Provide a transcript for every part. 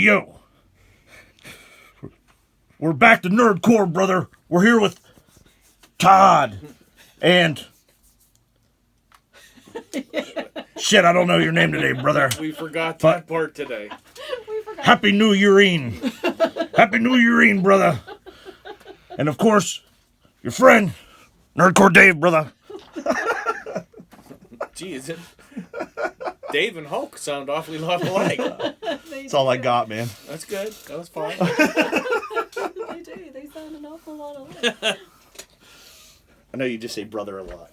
yo. We're back to Nerdcore, brother. We're here with Taad and... Shit, I don't know your name today, brother. We forgot that part today. Happy New Yearine. Happy New Yearine, brother. And of course, your friend, Nerdcore Dave, brother. Gee, is it? Dave and Hulk sound awfully lot alike. That's all I got, man. That's good. That was fine. They do. They sound an awful lot alike. I know you just say brother a lot.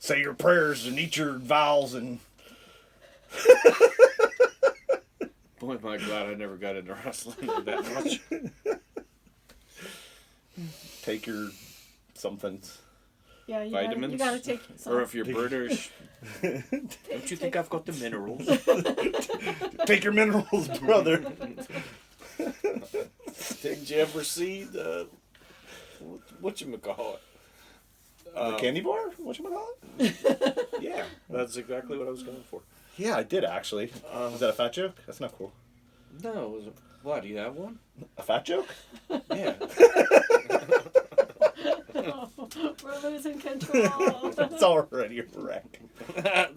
Say your prayers and eat your vows and... Boy, my God, I never got into wrestling that much. Take your somethings. Yeah, you Vitamins? You gotta take some. Or if you're British. Don't you think I've got the minerals? Take your minerals, brother. Did you ever see the... whatchamacallit? The candy bar? Whatchamacallit? Yeah, that's exactly what I was going for. Yeah, I did actually. Is that a fat joke? That's not cool. No, it was what? Do you have one? A fat joke? Yeah. Oh, we're losing control. It's already a wreck.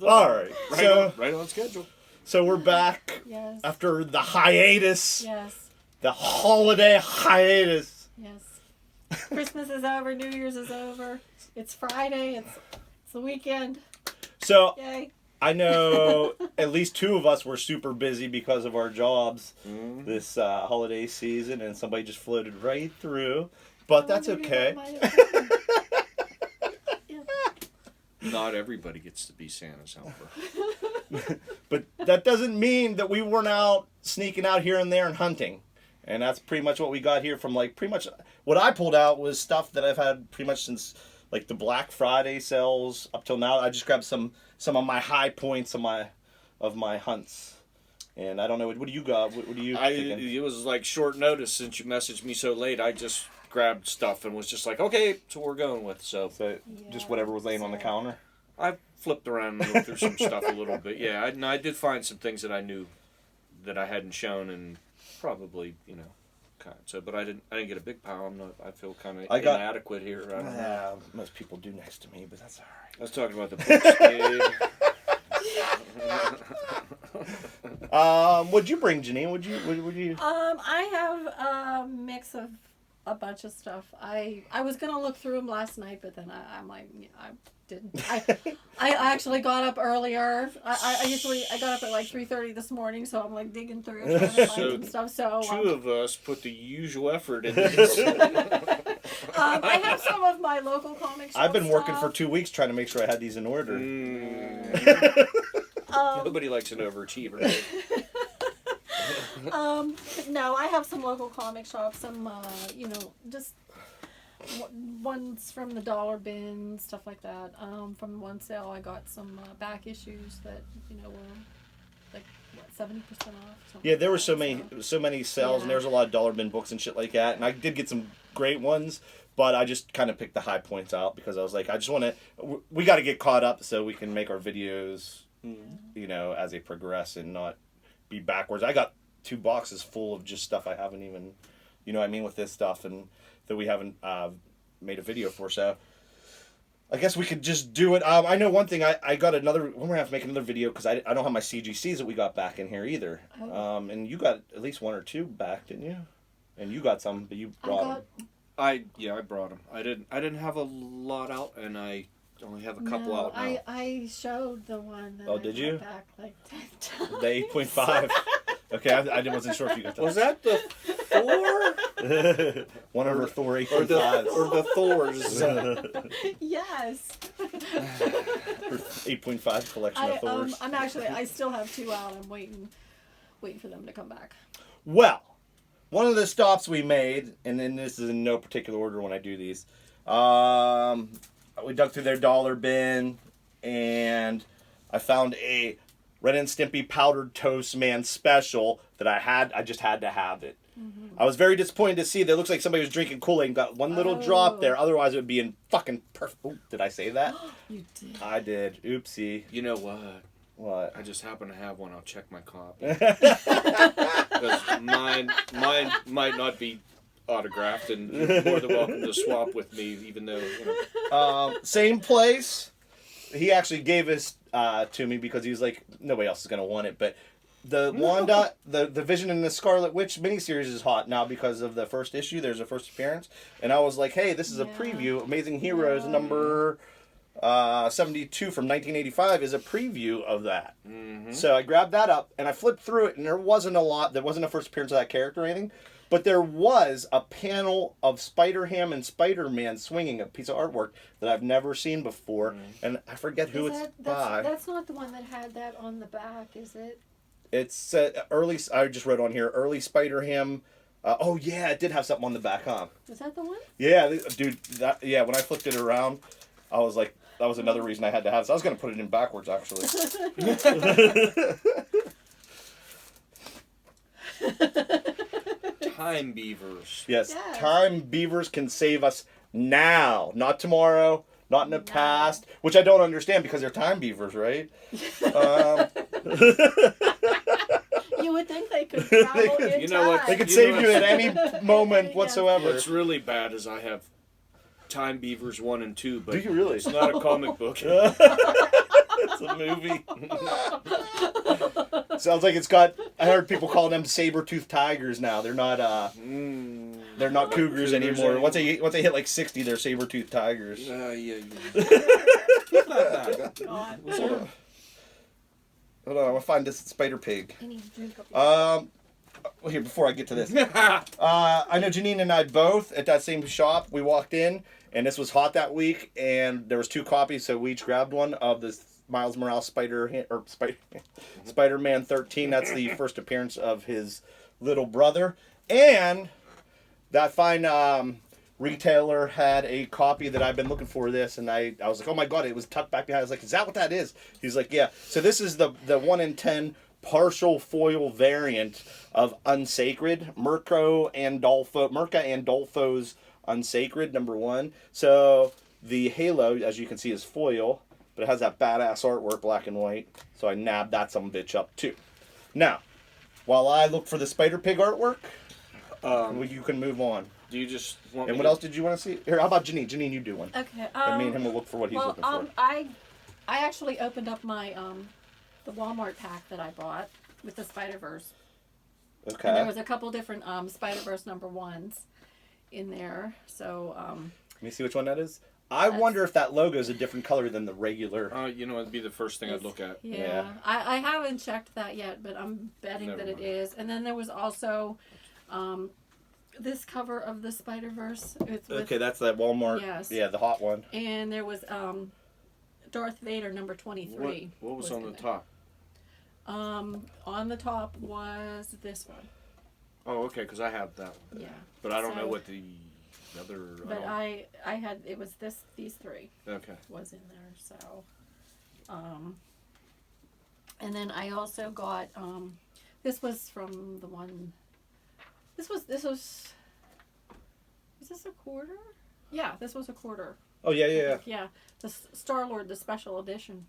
All right. Right on schedule. So we're back Yes. after the hiatus. Yes. The holiday hiatus. Yes. Christmas is over. New Year's is over. It's Friday. It's the weekend. So Yay. I know at least two of us were super busy because of our jobs this holiday season, and somebody just floated right through. But that's okay. Not everybody gets to be Santa's helper. But that doesn't mean that we weren't out sneaking out here and there and hunting. And that's pretty much what we got here from, like, pretty much what I pulled out was stuff that I've had pretty much since, like, the Black Friday sales up till now. I just grabbed some of my high points of my hunts. And I don't know, what do you got? What do you thinking? It was like short notice since you messaged me so late. I just grabbed stuff and was just like, okay, that's what we're going with. So Just whatever was laying on the counter? I flipped around and looked through some stuff a little bit. Yeah, I did find some things that I knew that I hadn't shown and probably, kind of. So, but I didn't get a big pile. I feel kind of inadequate here. I don't know. Most people do next to me, but that's all right. I was talking about the books, Dave. What'd you bring, Janine? Would you? I have a mix of a bunch of stuff. I was gonna look through them last night, but then I'm like, I didn't. I actually got up earlier. I got up at like 3:30 this morning, so I'm like digging through trying to find some stuff. So two of us put the usual effort into this. I have some of my local comic shop I've been working stuff. for 2 weeks trying to make sure I had these in order. Nobody likes an overachiever. No, I have some local comic shops, some, just ones from the dollar bin, stuff like that. From one sale, I got some back issues that, were like, 70% off. Yeah, there were so many sales, and there was a lot of dollar bin books and shit like that. And I did get some great ones, but I just kind of picked the high points out because I was like, I just want to, we got to get caught up so we can make our videos, as they progress and not be backwards. I got 2 boxes full of just stuff I haven't even, with this stuff and that we haven't made a video for. So I guess we could just do it. I know one thing. I got another. We're gonna have to make another video because I don't have my CGCs that we got back in here either. And you got at least 1 or 2 back, didn't you? And you got some, but you brought them. I brought them. I didn't have a lot out, and I only have a couple out now. I showed the one that I did you? Back like 10 times. The 8.5. Okay, I wasn't sure if you got that. Was that the Thor? One of her Thor 8.5s. Or the Thors. Yes. Her 8.5 collection of Thors. I still have 2 out. I'm waiting for them to come back. Well, one of the stops we made, and then this is in no particular order when I do these, we dug through their dollar bin, and I found a Ren and Stimpy Powdered Toast Man special that I just had to have it. Mm-hmm. I was very disappointed to see that it looks like somebody was drinking Kool-Aid and got one little drop there. Otherwise, it would be in fucking perfect. Oh, did I say that? You did. I did. Oopsie. You know what? What? I just happen to have one. I'll check my copy. Because mine might not be autographed, and you're more than welcome to swap with me, even though, you know. Same place. He actually gave this to me because he was like, nobody else is going to want it, but the Wanda, the Vision and the Scarlet Witch miniseries is hot now because of the first issue. There's a first appearance. And I was like, hey, this is a preview. Amazing Heroes number 72 from 1985 is a preview of that. Mm-hmm. So I grabbed that up and I flipped through it, and there wasn't a lot. There wasn't a first appearance of that character or anything. But there was a panel of Spider-Ham and Spider-Man swinging a piece of artwork that I've never seen before. And I forget who it's by. That's not the one that had that on the back, is it? It's early. I just wrote on here early Spider-Ham. Oh yeah, it did have something on the back, huh? Was that the one? Yeah, dude. When I flipped it around, I was like, that was another reason I had to have. So I was gonna put it in backwards, actually. Time beavers. Yes, time beavers can save us now, not tomorrow, not in the past, which I don't understand because they're time beavers, right? You would think they could travel in time. They could save you at any moment whatsoever. What's really bad is I have Time Beavers 1 and 2, but do you really? It's not a comic book. It's a movie. Sounds like it's got. I heard people call them saber-toothed tigers now. They're not. They're not cougars anymore. Once they hit like 60, they're saber-toothed tigers. Yeah. Hold on, I want to find this spider pig. I need to drink up. Well, here, before I get to this. I know Juh9 and I both, at that same shop, we walked in, and this was hot that week, and there was 2 copies, so we each grabbed one of this Miles Morales Spider-Man 13. That's the first appearance of his little brother. And that fine retailer had a copy that I've been looking for this, and I was like, oh my god, it was tucked back behind. I was like, is that what that is? He's like, yeah. So this is the 1 in 10 partial foil variant of Unsacred, Mirka and Dolfo's Unsacred #1. So the halo, as you can see, is foil, but it has that badass artwork, black and white. So I nabbed that some bitch up too. Now, while I look for the Spider Pig artwork, you can move on. Do you just want And what else did you want to see? Here, how about Juh9? Juh9, you do one. Okay. And me and him will look for what he's looking for. I actually opened up my the Walmart pack that I bought with the Spider-Verse. Okay. And there was a couple different Spider-Verse #1s in there. So let me see which one that is. I wonder if that logo is a different color than the regular. it'd be the first thing I'd look at. Yeah. I haven't checked that yet, but I'm betting that it is. And then there was also this cover of the Spider-Verse. Okay, that's that Walmart. Yes. Yeah, the hot one. And there was Darth Vader #23. What was on the top? On the top was this one. Oh, okay, because I have that one. Yeah. But I don't know what the other... But I had, it was these 3. Okay. Was in there, so. And then I also got, this was from the one, is this a quarter? Yeah, this was a quarter. Oh, yeah. Yeah, the Star-Lord, the special edition.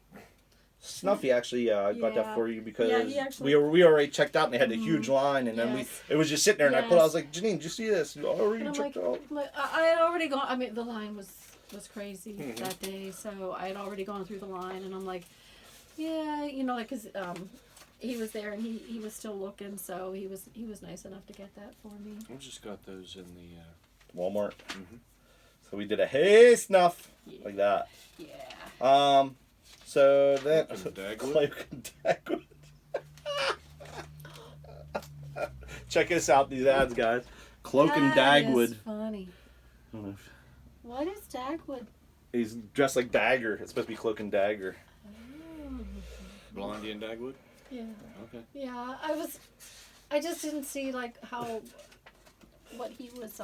Snuffy actually got that for you because he actually, we already checked out and they had a huge line, and then it was just sitting there, and I was like, Juh9, did you see this? You already checked out. I had already gone. I mean, the line was crazy that day, so I had already gone through the line, and I'm like, yeah, because he was there and he was still looking, so he was nice enough to get that for me. I just got those in the Walmart. Mm-hmm. So we did a hey snuff like that. Yeah. So that Cloak and Dagwood. Check us out, these ads, guys. Cloak and Dagwood. That is funny. What is Dagwood? He's dressed like Dagger. It's supposed to be Cloak and Dagger. Oh. Blondie and Dagwood? Yeah. Okay. Yeah, I just didn't see what he was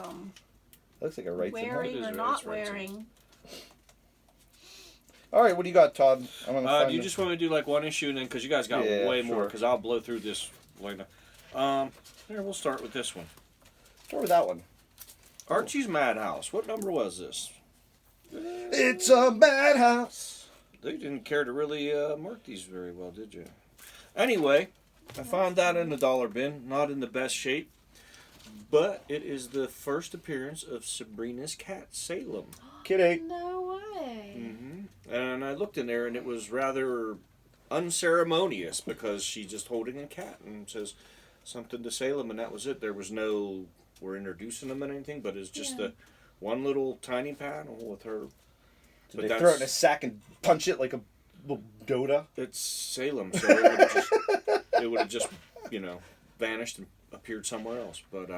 Looks like a right wearing or not wearing. All right, what do you got, Todd? Do you just want me to do like one issue, and then because you guys got way more, because I'll blow through this later. Here, we'll start with this one. Start with that one. Archie's Madhouse. What number was this? It's a madhouse. They didn't care to really mark these very well, did you? Anyway, I found that in the dollar bin, not in the best shape, but it is the first appearance of Sabrina's cat, Salem. Kitty. No way. And I looked in there, and it was rather unceremonious because she's just holding a cat and says something to Salem, and that was it. There was no, we're introducing them and anything, but it's just the one little tiny panel with her. Did they throw it in a sack and punch it like a little Dota? It's Salem, so it would have just, vanished and appeared somewhere else. But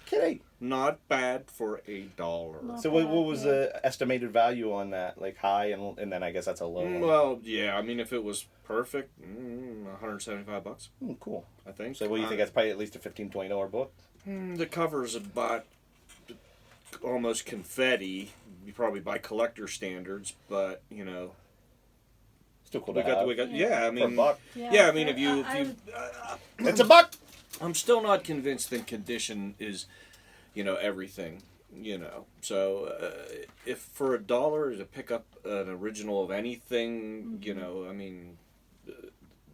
Kitty. not bad for $1. Not So what was the estimated value on that? Like high and then I guess that's a low one. Well, yeah. I mean, if it was perfect, $175. Cool. I think. So what do you think? That's probably at least a $15, $20 book. The cover's about almost confetti, probably by collector standards, but Still cool we to have. yeah. I For a mean, buck. yeah. I mean, if you It's a buck. I'm still not convinced that condition is, everything. So if for $1 to pick up an original of anything, I mean,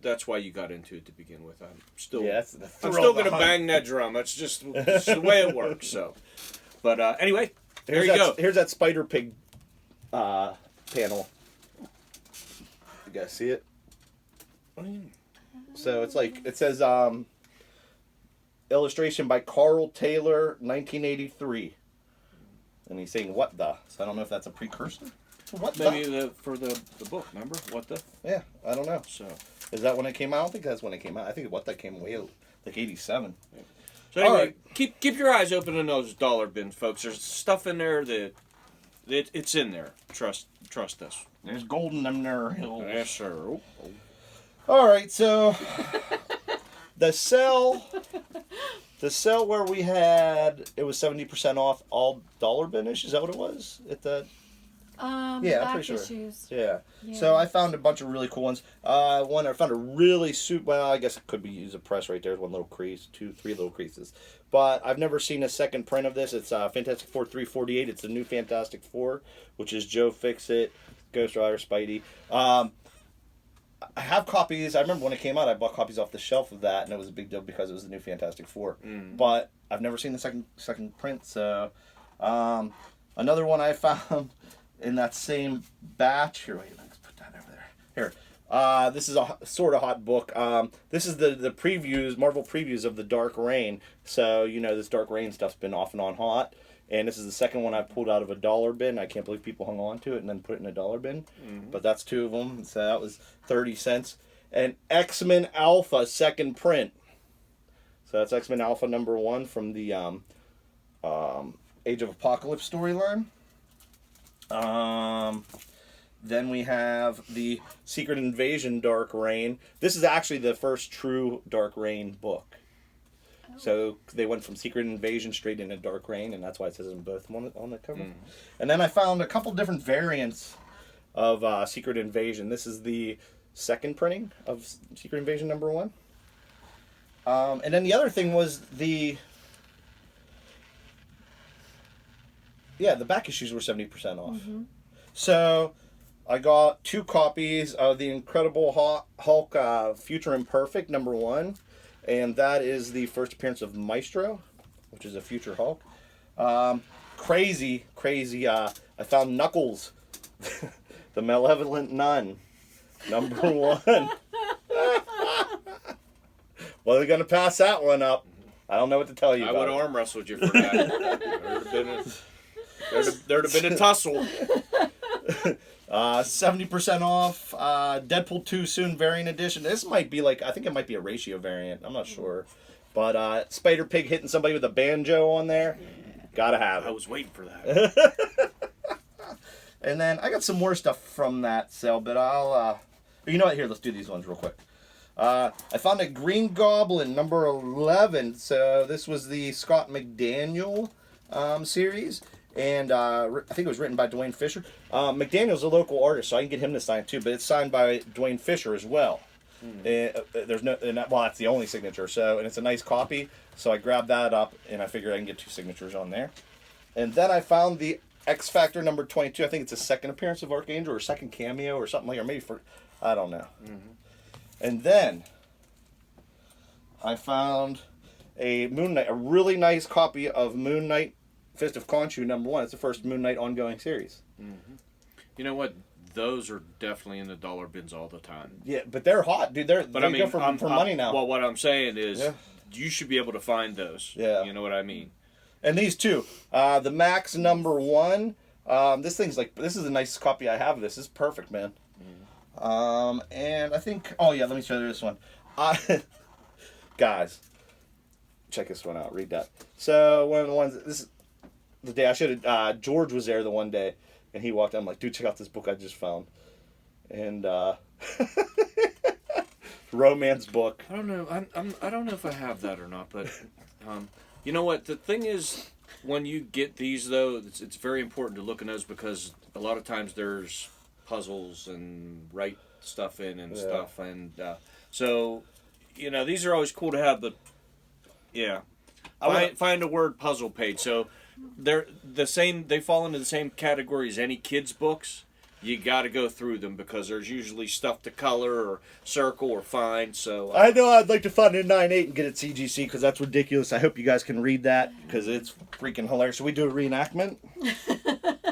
that's why you got into it to begin with. I'm still going to bang that drum. That's just the way it works. So, but anyway, there you go. Here's that Spider Pig panel. You guys see it? So it's like it says illustration by Carl Taylor, 1983. And he's saying, what the? So I don't know if that's a precursor. What Maybe the? for the book, remember? What the? Yeah, I don't know. So Is that when it came out? I don't think that's when it came out. I think what that came way like 87. Yeah. So anyway, right. keep your eyes open in those dollar bins, folks. There's stuff in there that it's in there. Trust us. There's gold in them there hills. Yes, sir. Oh. All right, so the sale where we had it was 70% off all dollar bin-ish. Is that what it was? At the yeah, I'm pretty sure. Issues. Yeah. So I found a bunch of really cool ones. One I found a really well, I guess it could be used a press right there. One little crease, 2, 3 little creases. But I've never seen a second print of this. It's Fantastic Four 348. It's the new Fantastic Four, which is Joe Fixit, Ghost Rider, Spidey. I have copies. I remember when it came out, I bought copies off the shelf of that, and it was a big deal because it was the new Fantastic Four. But I've never seen the second print. So another one I found in that same batch. Here, wait, let's put that over there. Here. This is a sort of hot book. This is the previews, Marvel previews of the Dark Reign. So, this Dark Reign stuff's been off and on hot. And this is the second one I pulled out of a dollar bin. I can't believe people hung on to it and then put it in a dollar bin. But that's 2 of them. So that was 30 cents. And X-Men Alpha second print. So that's X-Men Alpha number 1 from the Age of Apocalypse storyline. Then we have the Secret Invasion Dark Reign. This is actually the first true Dark Reign book. So they went from Secret Invasion straight into Dark Reign, and that's why it says them both on the cover. And then I found a couple different variants of Secret Invasion. This is the second printing of Secret Invasion number 1. And then the other thing was the back issues were 70% off. So I got 2 copies of the Incredible Hulk Future Imperfect number 1. And that is the first appearance of Maestro, which is a future Hulk. Crazy. I found Knuckles, the Malevolent Nun, number 1. Well, they're going to pass that one up. I don't know what to tell you I about would have arm wrestled you for that. There'd have been a tussle. 70% off. Deadpool 2 Soon variant edition. This might be I think it might be a ratio variant. I'm not sure. But Spider Pig hitting somebody with a banjo on there. Gotta have it. I was waiting for that. And then I got some more stuff from that sale, but I'll... you know what? Here, let's do these ones real quick. I found a Green Goblin number 11. So this was the Scott McDaniel series. And I think it was written by Dwayne Fisher. McDaniel's a local artist, so I can get him to sign it too. But it's signed by Dwayne Fisher as well. There's no, that's the only signature. So, and it's a nice copy. So I grabbed that up, and I figured I can get 2 signatures on there. And then I found the X Factor number 22. I think it's a second appearance of Archangel or a second cameo or something like, or maybe for, I don't know. Mm-hmm. And then I found a Moon Knight, a really nice copy of Moon Knight Fist of Khonshu number 1. It's the first Moon Knight ongoing series. Mm-hmm. You know what? Those are definitely in the dollar bins all the time. Yeah, but they're hot, dude. They go for money now. Well, what I'm saying is, you should be able to find those. Yeah. You know what I mean? And these two, the Max number 1. This is the nicest copy I have of this. This is perfect, man. And I think, let me show you this one. Guys, check this one out. Read that. So one of the ones, this is the day I should have, George was there the one day, and he walked in. I'm like, dude, check out this book I just found. And romance book. I don't know. I don't know if I have that or not, but you know what? The thing is, when you get these though, it's very important to look in those because a lot of times there's puzzles and write stuff in and stuff, and so these are always cool to have. But find a word puzzle page. So they're the same. They fall into the same category as any kids' books. You got to go through them because there's usually stuff to color or circle or find. So I know I'd like to find a 9.8 and get it CGC because that's ridiculous. I hope you guys can read that because it's freaking hilarious. Should we do a reenactment?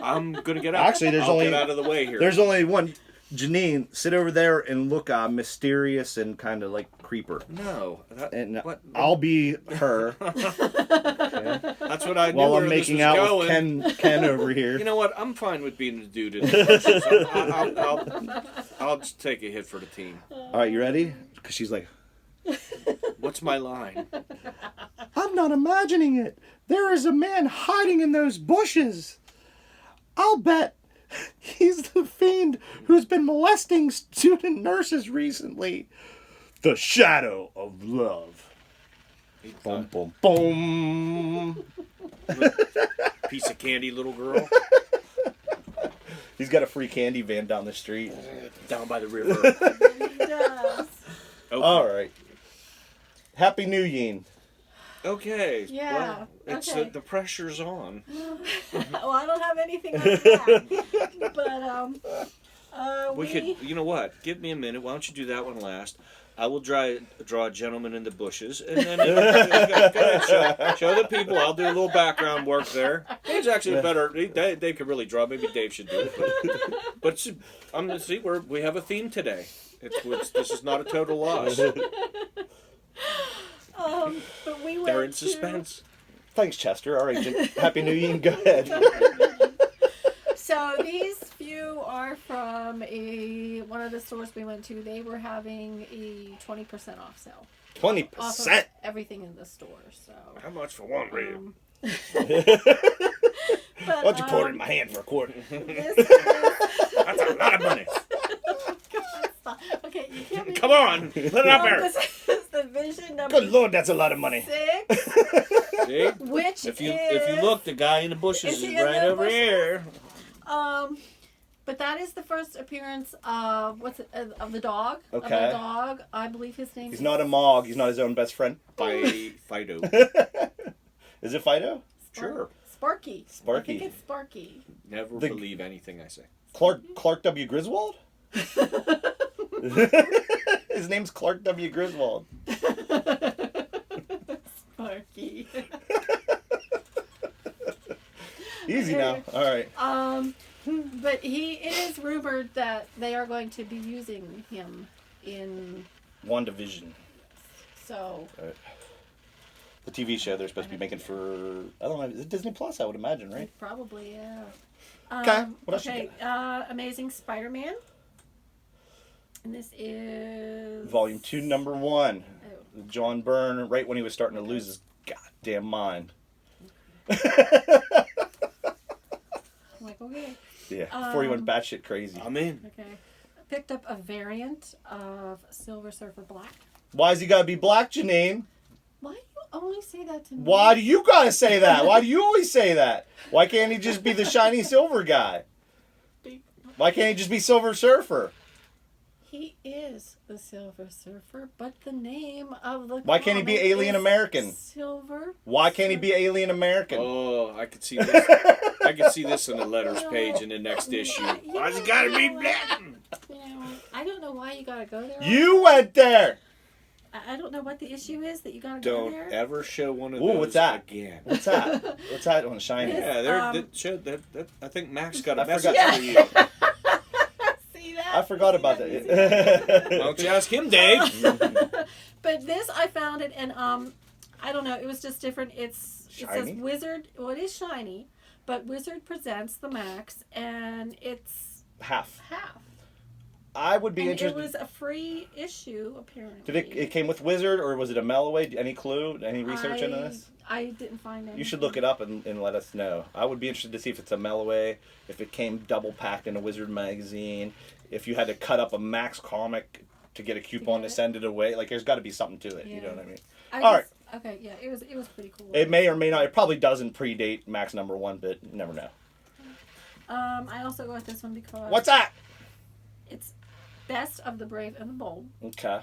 I'm gonna get out. Actually, I'll get out of the way here. There's only one. Juh9, sit over there and look mysterious and kind of like creeper. No. What? I'll be her. That's what I knew. While I'm making out going. with Ken over here. You know what? I'm fine with being the dude in the bushes. I'll just take a hit for the team. All right, you ready? Because she's like, what's my line? I'm not imagining it. There is a man hiding in those bushes. I'll bet he's the fiend who's been molesting student nurses recently. The shadow of love. Boom, boom, boom. Piece of candy, little girl. He's got a free candy van down the street. Down by the river. He does. Okay. All right. Happy New Year. Okay. Yeah. Well, the pressure's on. Well, I don't have anything like that. But we could. You know what? Give me a minute. Why don't you do that one last? I will draw a gentleman in the bushes, and then show the people. I'll do a little background work there. Dave's actually better. Dave could really draw. Maybe Dave should do it. But I'm gonna see we have a theme today. This is not a total loss. But we went They're in suspense. Thanks, Chester. All right, Happy New Year. Go ahead. So these few are from one of the stores we went to. They were having a 20% off sale. 20%? Off of everything in the store. So how much for one rib? Why don't you pour it in my hand for a quarter? That's a lot of money. Okay, you can't. Come on, let it out there. This is the Vision number. Good Lord, that's a lot of money. 6. See? Which if you look, the guy in the bushes is right over here. But that is the first appearance of of the dog. Okay. Of the dog. I believe his name. He's not a Mog. He's not his own best friend. Fido. Is it Fido? Sure. Sparky. Sparky. I think it's Sparky. Never believe anything I say. Clark W. Griswold? His name's Clark W. Griswold. Sparky. Easy now. All right. But it is rumored that they are going to be using him in WandaVision. So. The TV show they're supposed to be making for, I don't know, is it Disney Plus, I would imagine, right? Probably, yeah. Okay. What else you got? Amazing Spider-Man. And this is... Volume 2, number 1. Oh. John Byrne, right when he was starting to lose his goddamn mind. I'm like, okay. Yeah, before he went batshit crazy. I'm in. Okay. I picked up a variant of Silver Surfer Black. Why's he gotta be black, Juh9? Why do you only say that to me? Why do you gotta say that? Why do you always say that? Why can't he just be the shiny silver guy? Why can't he just be Silver Surfer? He is the Silver Surfer, but the name of the Why can't he be comic Alien is American? Silver. Why can't he be Alien American? Oh, I could see this. I could see this in the letters page in the next issue. Why's it gotta be black? I don't know why you gotta go there. You went there. I don't know what the issue is that you gotta go Don't there. ever show one of Ooh, those what's that? again. What's that? What's that on shiny? Yeah, that I think Max got a message forgot. for you. See that? I forgot about that. Why don't you ask him, Dave? But this, I found it, and I don't know. It was just different. It Shiny? says Wizard. Well, it is shiny, but Wizard presents the Max, and it's Half. half. I would be And interested. it was a free issue, apparently. Did it came with Wizard, or was it a mail away? Any clue? Any research into this? I didn't find any. You should look it up and let us know. I would be interested to see if it's a mail away, if it came double packed in a Wizard magazine, if you had to cut up a Max comic to get a coupon to send it away. Like, there's got to be something to it. Yeah. You know what I mean? All right. Okay, yeah, it was pretty cool. It may or may not. It probably doesn't predate Max #1, but you never know. I also got this one because What's that? it's Best of the Brave and the Bold, Okay.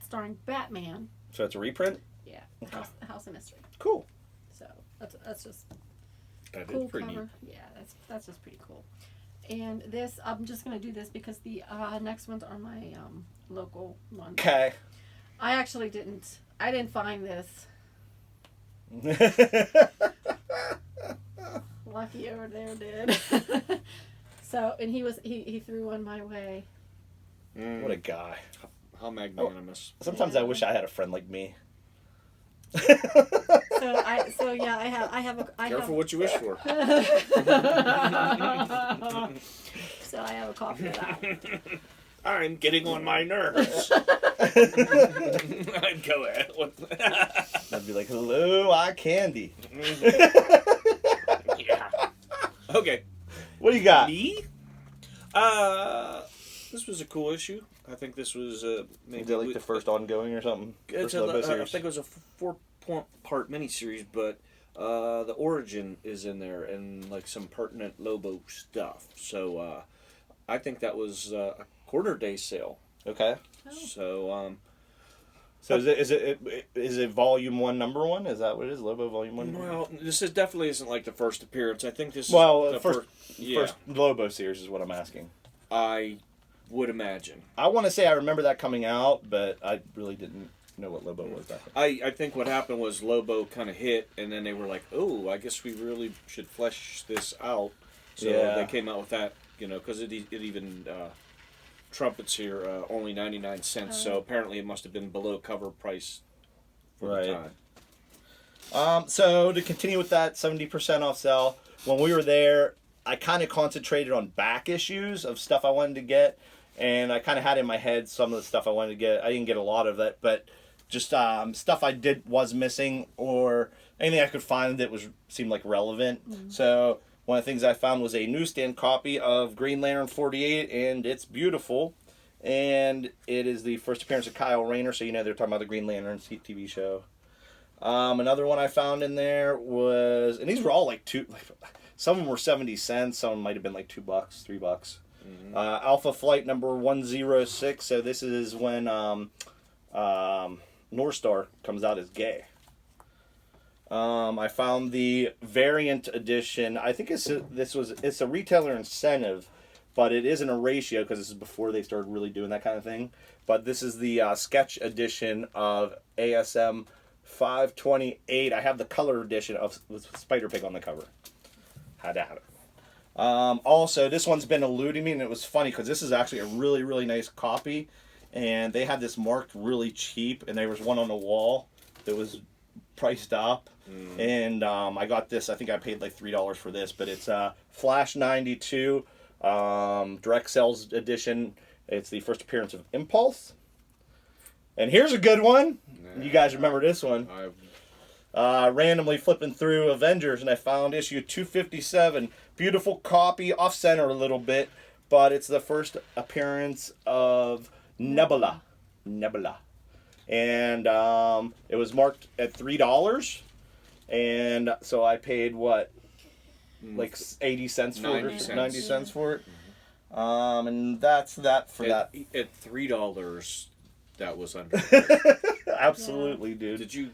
starring Batman. So it's a reprint? Yeah, Okay. House of Mystery. Cool. So that's just That cool is pretty cover. neat. Yeah, that's just pretty cool. And this, I'm just gonna do this because the next ones are my local ones. Okay. I actually I didn't find this. Lucky over there did. So, and he threw one my way. What a guy. How magnanimous. Sometimes I wish I had a friend like me. So yeah, I have a Careful what you wish for. So I have a copy of that. I'm getting on my nerves. I'd go ahead. I'd be like, hello, I candy. Yeah. Okay. What do you got? Me? This was a cool issue. I think this was maybe Is it like the first ongoing or something? It's First Lobo I series? think it was a 4-part miniseries, but the origin is in there and like some pertinent Lobo stuff. So I think that was a quarter-day sale. Okay. Oh. So So is it volume 1, number 1? Is that what it is? Lobo volume 1? well, this is definitely isn't like the first appearance. I think this is Well, the first yeah, Lobo series is what I'm asking. I would imagine. I want to say I remember that coming out, but I really didn't know what Lobo was back then. I think what happened was Lobo kind of hit, and then they were like, "Oh, I guess we really should flesh this out." So Yeah. they came out with that, because it even trumpets here only 99 cents. So apparently it must have been below cover price for Right. the time. So to continue with that 70% off sale, when we were there, I kind of concentrated on back issues of stuff I wanted to get, and I kind of had in my head some of the stuff I wanted to get. I didn't get a lot of that, but just stuff I was missing, or anything I could find that seemed like relevant. Mm-hmm. So one of the things I found was a newsstand copy of Green Lantern 48, and it's beautiful. And it is the first appearance of Kyle Rayner, so they're talking about the Green Lantern TV show. Another one I found in there was, and these were all some of them were 70 cents, some might have been like $2, $3. Mm-hmm. Alpha Flight number 106. So this is when North Star comes out as gay. I found the variant edition. I think it's a retailer incentive, but it isn't a ratio because this is before they started really doing that kind of thing. But this is the sketch edition of ASM 528. I have the color edition with Spider-Pig on the cover. Had to have it. Also, this one's been eluding me, and it was funny because this is actually a really, really nice copy. And they had this marked really cheap, and there was one on the wall that was priced up. And I got this. I think I paid like $3 for this, but it's Flash 92 direct sales edition. It's the first appearance of Impulse. And here's a good one. You guys remember this one? Randomly flipping through Avengers, and I found issue 257. Beautiful copy, off center a little bit, but it's the first appearance of Nebula. And it was marked at $3. And so I paid what? Like 80 cents for it? 90 cents for it. And that's that for that. At $3, that was under. Absolutely, dude. Did you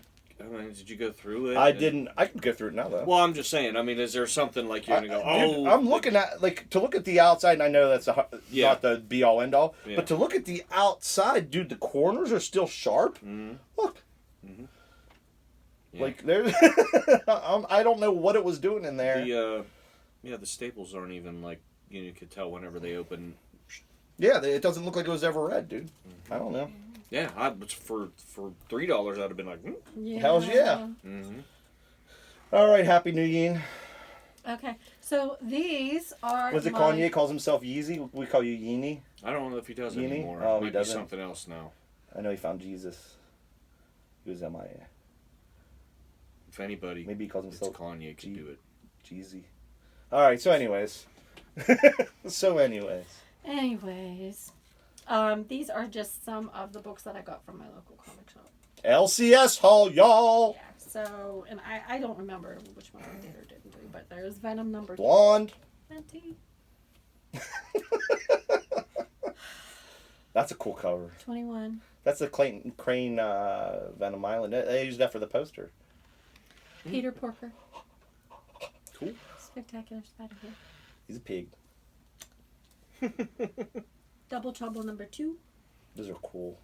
go through it? I didn't. I can go through it now, though. Well, I'm just saying. I mean, is there something like you're gonna go? Dude, I'm looking at to look at the outside, and I know that's not the be all end all, Yeah. but to look at the outside, dude, the corners are still sharp. Mm-hmm. Look, Yeah. like there's. I don't know what it was doing in there. The staples aren't even like you could tell whenever they open. Yeah, it doesn't look like it was ever red, dude. I don't know. Yeah, for $3, I'd have been like, Yeah. Hell's yeah. Mm-hmm. All right, Happy New Year. Okay, so these are. Was it Kanye calls himself Yeezy? We call you Yeenie. I don't know if he does Yeenie? anymore. Oh, It he might doesn't? be something else now. I know he found Jesus. He was MIA. If anybody, Maybe he calls it's himself Kanye could do it. Jeezy. All right. So, anyways. Anyways, these are just some of the books that I got from my local comic shop. LCS Hall, y'all. Yeah. So, and I don't remember which one I did or didn't do, but there's Venom number Blonde. 20, That's a cool cover. 21. That's the Crane Venom Island. They used that for the poster. Peter Porker. Cool. Spectacular Spider here. He's a pig. Double Trouble number 2. Those are cool.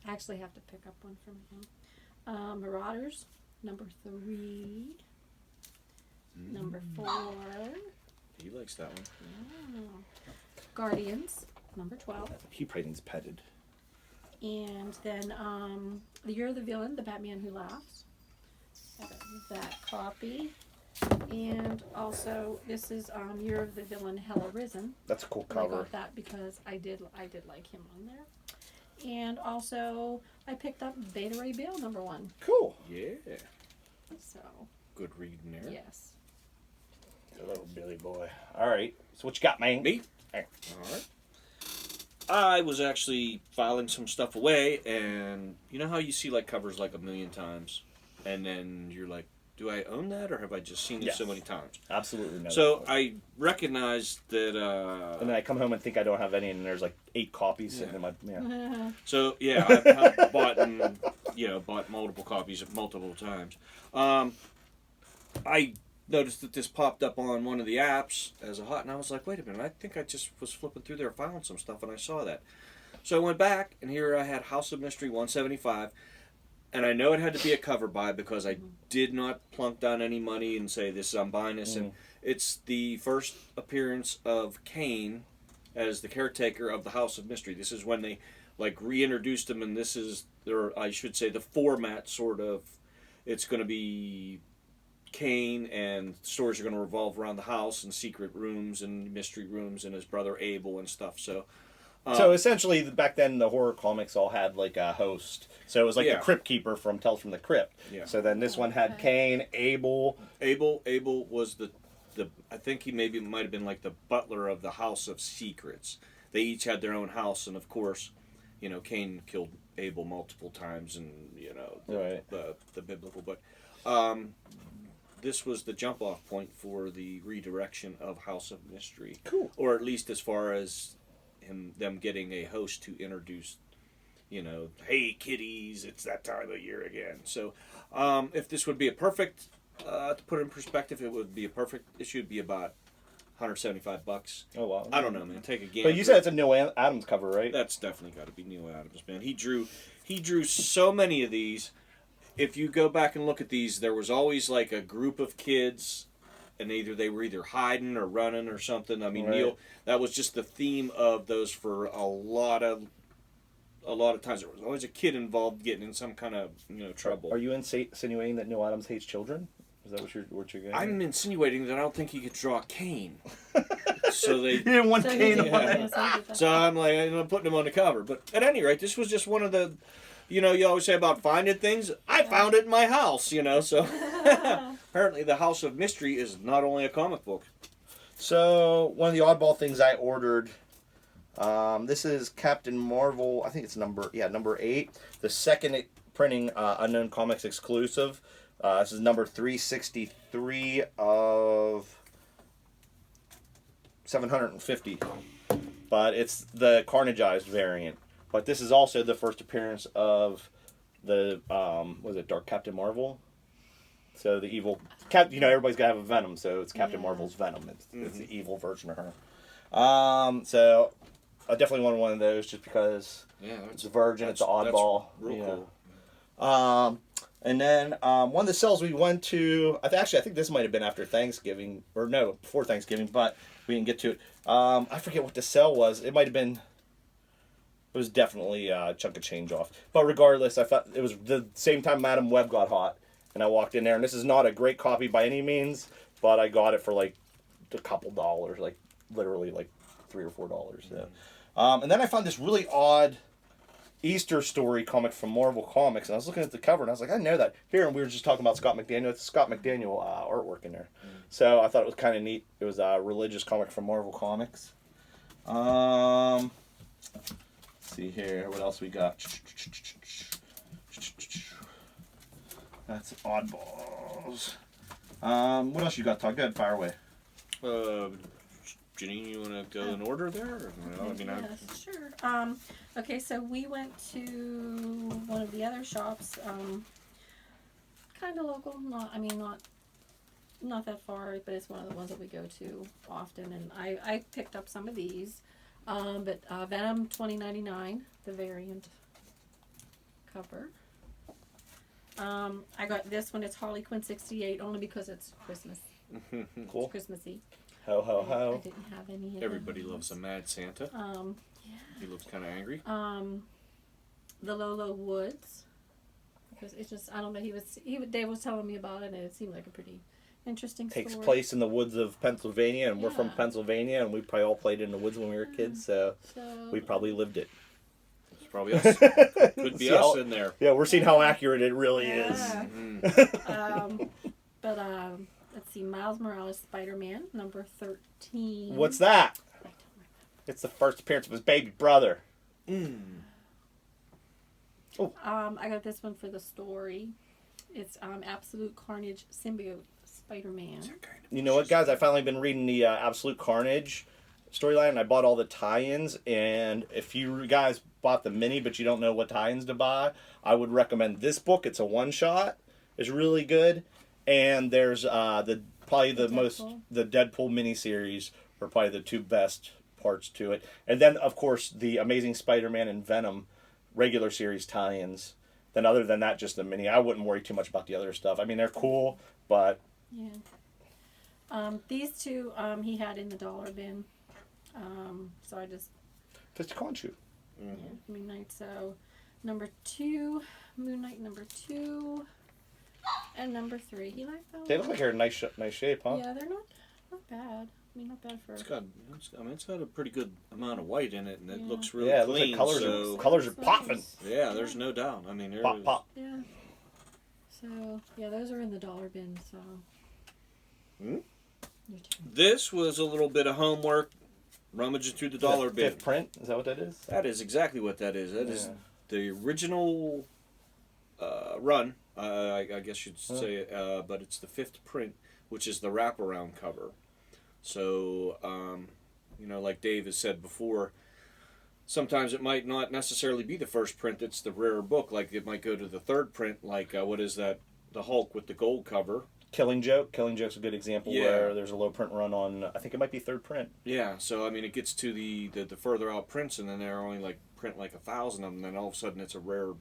I actually have to pick up one from him. Marauders number 3. Number 4. He likes that one. Oh. Guardians number 12. He probably needs petted. And then The Year of the Villain, The Batman Who Laughs. I got that copy. And also, this is Year of the Villain, Hell Arisen. That's a cool I cover. got that because I did like him on there. And also, I picked up Beta Ray Bill number 1. Cool. Yeah. So, Good reading there. yes. The little Billy boy. All right. So what you got, man? Me? Hey. All right. I was actually filing some stuff away, and you know how you see like covers like a million times, and then you're like, do I own that, or have I just seen it so many times? Absolutely no. So I recognized that. And then I come home and think I don't have any, and there's like 8 copies sitting in my. Yeah. So yeah, I've bought multiple copies multiple times. I noticed that this popped up on one of the apps as a hot, and I was like, wait a minute, I think I just was flipping through there filing some stuff, and I saw that. So I went back, and here I had House of Mystery 175, and I know it had to be a cover buy because I did not plunk down any money and say, I'm buying this, and it's the first appearance of Kane as the caretaker of the House of Mystery. This is when they like reintroduced him, and this is I should say the format sort of. It's going to be Kane, and stories are going to revolve around the house and secret rooms and mystery rooms and his brother Abel and stuff. So Essentially, back then the horror comics all had like a host. So it was like the Crypt Keeper from Tales from the Crypt. Yeah. So then this one had Kane, Abel. Abel was the I think he might have been like the butler of the House of Secrets. They each had their own house, and of course, Cain killed Abel multiple times, and the biblical. But this was the jump off point for the redirection of House of Mystery. Cool. Or at least as far as them getting a host to introduce, hey kiddies, it's that time of year again. So if this would be a perfect, to put it in perspective, it would be a perfect issue. It'd be about $175. Oh wow. I don't know, man. Take a gander. But you said it's a Neil Adams cover, right? That's definitely got to be Neil Adams, man. He drew so many of these. If you go back and look at these, there was always like a group of kids, and they were either hiding or running or something. I mean, right. Neil, that was just the theme of those for a lot of times. There was always a kid involved getting in some kind of trouble. Are you insinuating that Neil Adams hates children? Is that what you're getting? I'm insinuating that I don't think he could draw Kane. So they you didn't want Kane on it. it. So I'm like, I'm putting him on the cover. But at any rate, this was just one of the, you always say about finding things. I found it in my house, so apparently the House of Mystery is not only a comic book. So one of the oddball things I ordered, this is Captain Marvel. I think it's number 8. The second printing Unknown Comics exclusive. This is number 363 of 750. But it's the Carnageized variant. But this is also the first appearance of the was it Dark Captain Marvel? So the evil everybody's gotta have a Venom, so it's Captain Marvel's Venom. It's the evil version of her. So I definitely wanted one of those just because it's a virgin, it's an oddball. That's real cool. And then one of the sales we went to, I think this might have been after Thanksgiving, or no, before Thanksgiving, but we didn't get to it. I forget what the sale was. It might have been, it was definitely a chunk of change off. But regardless, I thought it was the same time Madam Web got hot. And I walked in there, and this is not a great copy by any means, but I got it for like a couple dollars, like literally like $3 or $4. So. And then I found this really odd Easter story comic from Marvel Comics, and I was looking at the cover, and I was like, I know that. Here, and we were just talking about Scott McDaniel. It's Scott McDaniel artwork in there. So I thought it was kind of neat. It was a religious comic from Marvel Comics. Let's see here. What else we got? That's oddballs. What else you got, Todd? Go ahead, fire away. Janine, you want to go in order there? Or, Yes, sure. Okay, so we went to one of the other shops, kind of local. Not that far, but it's one of the ones that we go to often. And I picked up some of these, but Venom 2099, the variant cover. I got this one. It's Harley Quinn 68, only because it's Christmas. Cool. It's Christmassy. Ho ho ho. I didn't have any. Everybody loves a Mad Santa. Yeah. He looks kind of angry. The Lolo Woods. Because it's just, I don't know. Dave was telling me about it, and it seemed like a pretty interesting Takes story. place in the woods of Pennsylvania, and we're from Yeah. Pennsylvania, and we probably all played in the woods when we were kids, so we probably lived it. It's probably us. Could be us in there. Yeah, we're seeing how accurate it really Yeah. is. But let's see, Miles Morales Spider-Man number 13. What's that? It's the first appearance of his baby brother. Oh. I got this one for the story. It's Absolute Carnage Symbiote Spider-Man. You know what, guys? I've finally been reading the Absolute Carnage storyline, and I bought all the tie-ins, and if you guys bought the mini but you don't know what tie-ins to buy, I would recommend this book. It's a one-shot. It's really good. And there's the Deadpool miniseries are probably the two best parts to it. And then, of course, the Amazing Spider-Man and Venom regular series tie-ins. Then other than that, just the mini. I wouldn't worry too much about the other stuff. I mean, they're cool, but... Yeah. These two he had in the dollar bin. So I just... Just a con shoe. Yeah, Moon Knight. So number 2, Moon Knight number 2, and number 3. He liked those. They look like they're in nice shape, huh? Yeah, they're not bad. I mean, not bad for. It's got a pretty good amount of white in it, and it looks really it clean. looks like colors are popping. Yeah, there's no doubt. I mean, Pop. Yeah. So yeah, those are in the dollar bin. So. Your turn. This was a little bit of homework, rummaging through the dollar bin. Fifth print? Is that what that is? That is exactly what that is. That is the original run, I guess you'd say, but it's the 5th print, which is the wraparound cover. So, like Dave has said before, sometimes it might not necessarily be the first print that's the rarer book. Like, it might go to the 3rd print, like, what is that? The Hulk with the gold cover. Killing Joke. Killing Joke's a good example where there's a low print run on, I think it might be 3rd print. Yeah, so, I mean, it gets to the further out prints, and then they're only, like, print like 1,000 of them, and then all of a sudden it's a rare,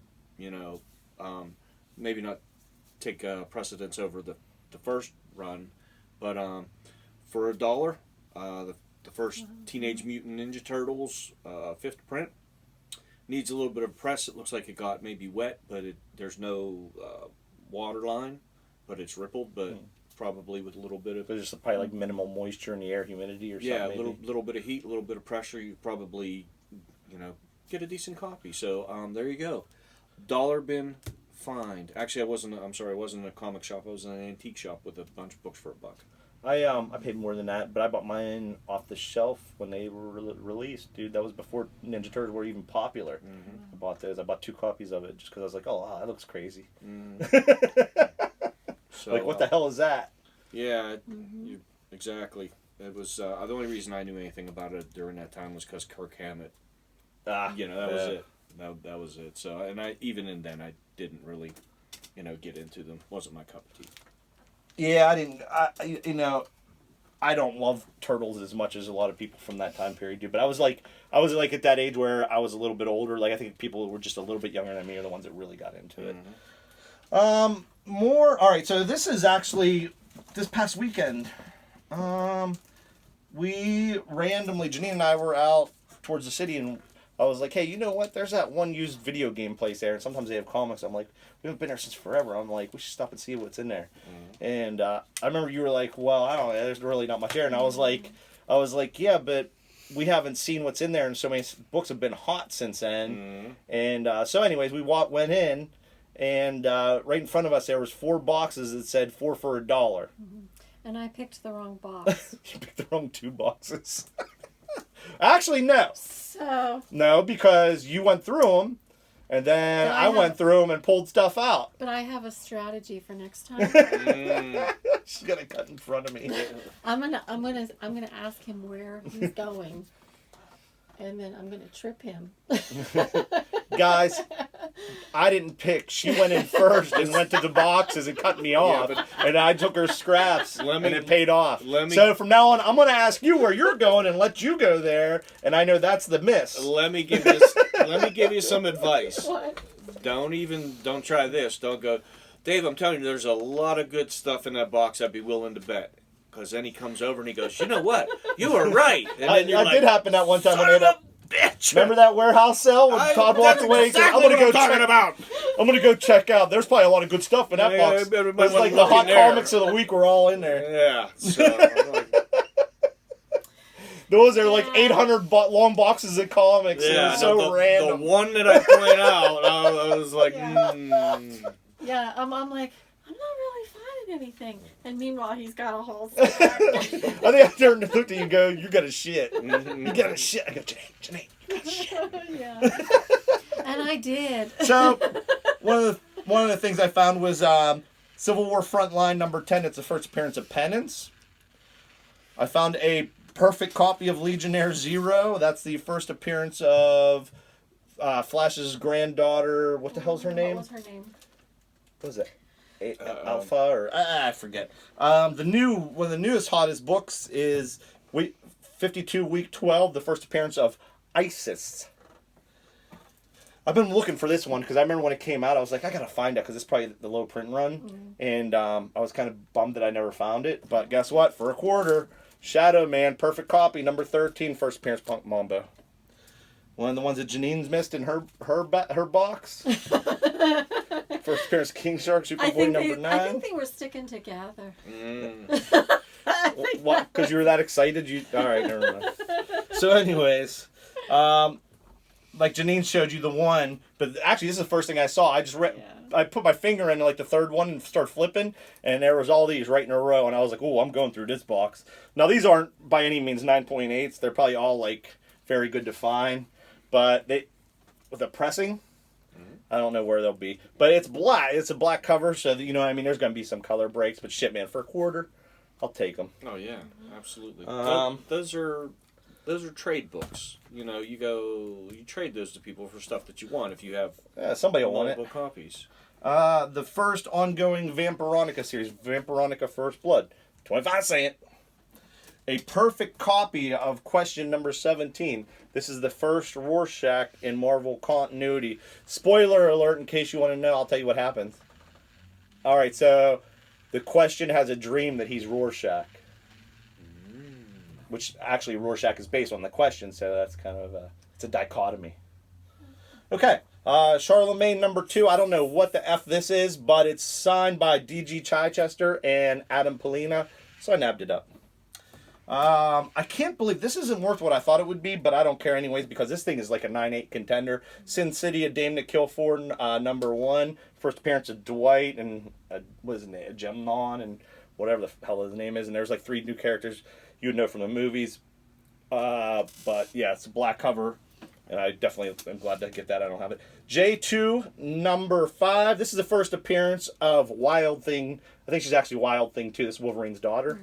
maybe not take precedence over the first run, but for $1, the first Teenage Mutant Ninja Turtles 5th print needs a little bit of press. It looks like it got maybe wet, but there's no water line, but it's rippled, but probably with a little bit of... There's just probably like minimal moisture in the air, humidity or something. Yeah, a little bit of heat, a little bit of pressure. You probably, get a decent copy. So there you go. Dollar bin find. Actually, I wasn't in a comic shop. I was in an antique shop with a bunch of books for $1. I paid more than that, but I bought mine off the shelf when they were released, dude. That was before Ninja Turtles were even popular. I bought those. I bought 2 copies of it just because I was like, oh, wow, that looks crazy. So, like, what the hell is that? Yeah, exactly. It was the only reason I knew anything about it during that time was because Kirk Hammett. That was it. that was it. So, and even in then I didn't really, get into them. Wasn't my cup of tea. Yeah, I didn't. I don't love turtles as much as a lot of people from that time period do. But I was like at that age where I was a little bit older. Like I think people who were just a little bit younger than me are the ones that really got into it. Mm-hmm. All right. So this is actually this past weekend. We randomly, Janine and I were out towards the city, and I was like, hey, you know what? There's that one used video game place there, and sometimes they have comics. I'm like, we haven't been there since forever. I'm like, we should stop and see what's in there. Mm-hmm. And I remember you were like, well, I don't know, there's really not much there. And I was like, yeah, but we haven't seen what's in there, and so many books have been hot since then. Mm-hmm. And so anyways, we went in, and right in front of us there was 4 boxes that said 4 for $1. Mm-hmm. And I picked the wrong box. You picked the wrong 2 boxes. Actually, no. So. No, because you went through them, and then I went through them and pulled stuff out. But I have a strategy for next time. She's gonna cut in front of me. I'm gonna ask him where he's going, and then I'm gonna trip him. Guys, I didn't pick. She went in first and went to the boxes and cut me off. Yeah, and I took her scraps and it paid off. So from now on, I'm going to ask you where you're going and let you go there. And I know that's the miss. Let me give you some advice. What? Don't try this. Don't go, Dave, I'm telling you, there's a lot of good stuff in that box I'd be willing to bet. Because then he comes over and he goes, you know what? You were right. And then that did happen that one time when they bitch! Remember that warehouse sale when Taad walked away? Exactly I'm gonna I'm gonna go check out. There's probably a lot of good stuff in that box. It's like the hot comics of the week were all in there. Yeah. So, those are like 800 long boxes of comics. Yeah, so random. The one that I point out, I was like, Yeah, I'm like, I'm not really finding anything. And meanwhile, he's got a whole stack. I think I turned and looked at you and go, you got a shit. You got a shit. I go, Janine, you got a shit. Yeah. And I did. So, one of the things I found was Civil War Frontline number 10. It's the first appearance of Penance. I found a perfect copy of Legionnaire Zero. That's the first appearance of Flash's granddaughter. What the hell's her name? What was her name? What was it? Alpha or I forget. One of the newest hottest books is 52 week 12, the first appearance of Isis. I've been looking for this one because I remember when it came out, I was like, I gotta find it because it's probably the low print run, and I was kind of bummed that I never found it. But guess what? For $25, Shadow Man, perfect copy, number 13, first appearance Punk Mambo. One of the ones that Janine's missed in her box. First appearance King Shark, Superboy number 9. I think they were sticking together. What? Because you were that excited? All right, never mind. So anyways, like Janine showed you the one, but actually this is the first thing I saw. I just I put my finger in like the third one and started flipping, and there was all these right in a row, and I was like, oh, I'm going through this box. Now these aren't by any means 9.8s. They're probably all like very good to find, but with the pressing, I don't know where they'll be, but it's black. It's a black cover, so that, you know what I mean. There's gonna be some color breaks, but shit, man, for $25, I'll take them. Oh yeah, absolutely. Those are trade books. You know, you trade those to people for stuff that you want if you have somebody will want it. Multiple copies. The first ongoing Vampironica series, Vampironica First Blood, 25 cents. A perfect copy of question number 17. This is the first Rorschach in Marvel continuity. Spoiler alert, in case you want to know, I'll tell you what happens. Alright, so the question has a dream that he's Rorschach. Which actually Rorschach is based on the question, so that's kind of it's a dichotomy. Okay, Charlemagne number 2. I don't know what the F this is, but it's signed by D.G. Chichester and Adam Polina, so I nabbed it up. I can't believe this isn't worth what I thought it would be, but I don't care anyways because this thing is like a 9.8 contender. Sin City, A Dame to Kill For, number 1. First appearance of Dwight and what is his name? Juh9 and whatever the hell his name is. And there's like 3 new characters you would know from the movies. But yeah, it's a black cover, and I definitely am glad to get that. I don't have it. J2, number 5. This is the first appearance of Wild Thing. I think she's actually Wild Thing too. This is Wolverine's daughter.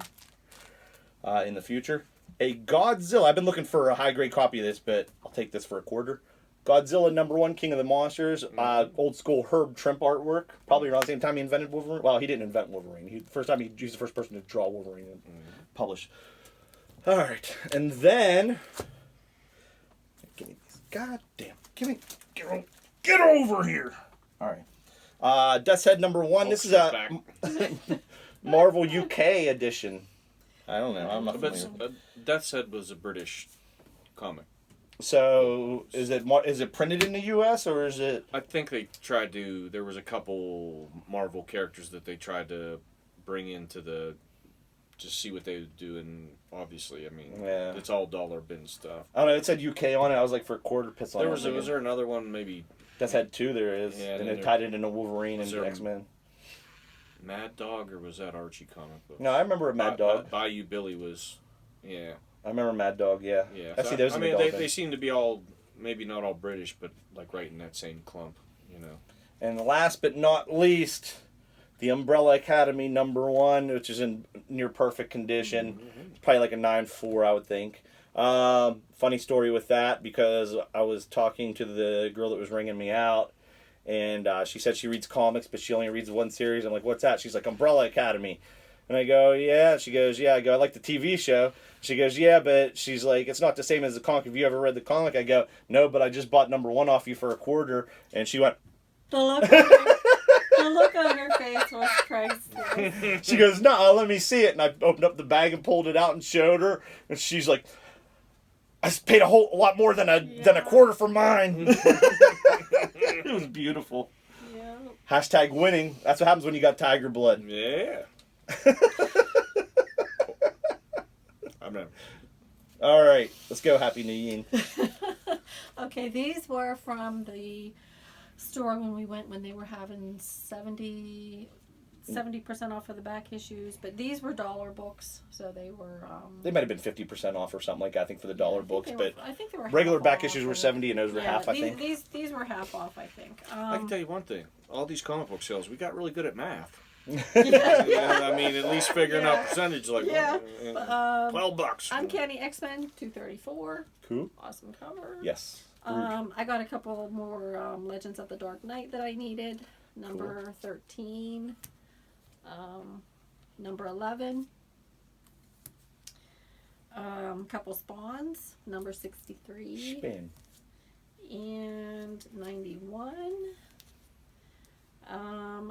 In the future. A Godzilla. I've been looking for a high-grade copy of this, but I'll take this for $25. Godzilla #1, King of the Monsters. Old school Herb Trimp artwork. Probably around the same time he invented Wolverine. Well, he didn't invent Wolverine. He was the first person to draw Wolverine and publish. All right, and then give me these. Goddamn, get over here. All right, Death's Head #1. This is a Marvel UK edition. I don't know. I'm not familiar. Death's Head was a British comic. So is it printed in the U.S. or is it? I think they tried to. There was a couple Marvel characters that they tried to bring into just see what they would do, and obviously, I mean, it's all dollar bin stuff. I don't know. It said UK on it. I was like for a quarter piss on it. Was there another one maybe? Death's Head 2 there is, and it tied it into Wolverine and X-Men. Mad Dog, or was that Archie comic book? No, I remember a Mad Dog. Bayou Billy was, yeah. I remember Mad Dog, yeah. Yeah. I see those. I mean, they seem to be all, maybe not all British, but like right in that same clump, you know. And last but not least, the Umbrella Academy #1, which is in near perfect condition. It's probably like a 9.4, I would think. Funny story with that, because I was talking to the girl that was ringing me out, and she said she reads comics, but she only reads one series. I'm like, what's that? She's like, Umbrella Academy. And I go, yeah. She goes, yeah. I go, I like the TV show. She goes, yeah, but she's like, it's not the same as the comic. Have you ever read the comic? I go, no, but I just bought #1 off you for a quarter. And she went, The look on her face was priceless. She goes, no, let me see it. And I opened up the bag and pulled it out and showed her. And she's like, I paid a lot more than a quarter for mine. It was beautiful. Yeah. Hashtag winning. That's what happens when you got tiger blood. Yeah. All right, let's go. Happy New Year. Okay, these were from the store when they were having 70% off of the back issues, but these were dollar books, so they were. They might have been 50% off or something like that. I think for the dollar books, but I think they were regular back off, issues were 70, and those were half. I think these were half off. I think. I can tell you one thing: all these comic book sales, we got really good at math. Yeah. I mean, at least figuring out percentage, like $12. Uncanny X-Men 234. Cool. Awesome cover. Yes. I got a couple more Legends of the Dark Knight that I needed. Number 13. Number 11. Couple Spawns. Number 63. Spin. And 91.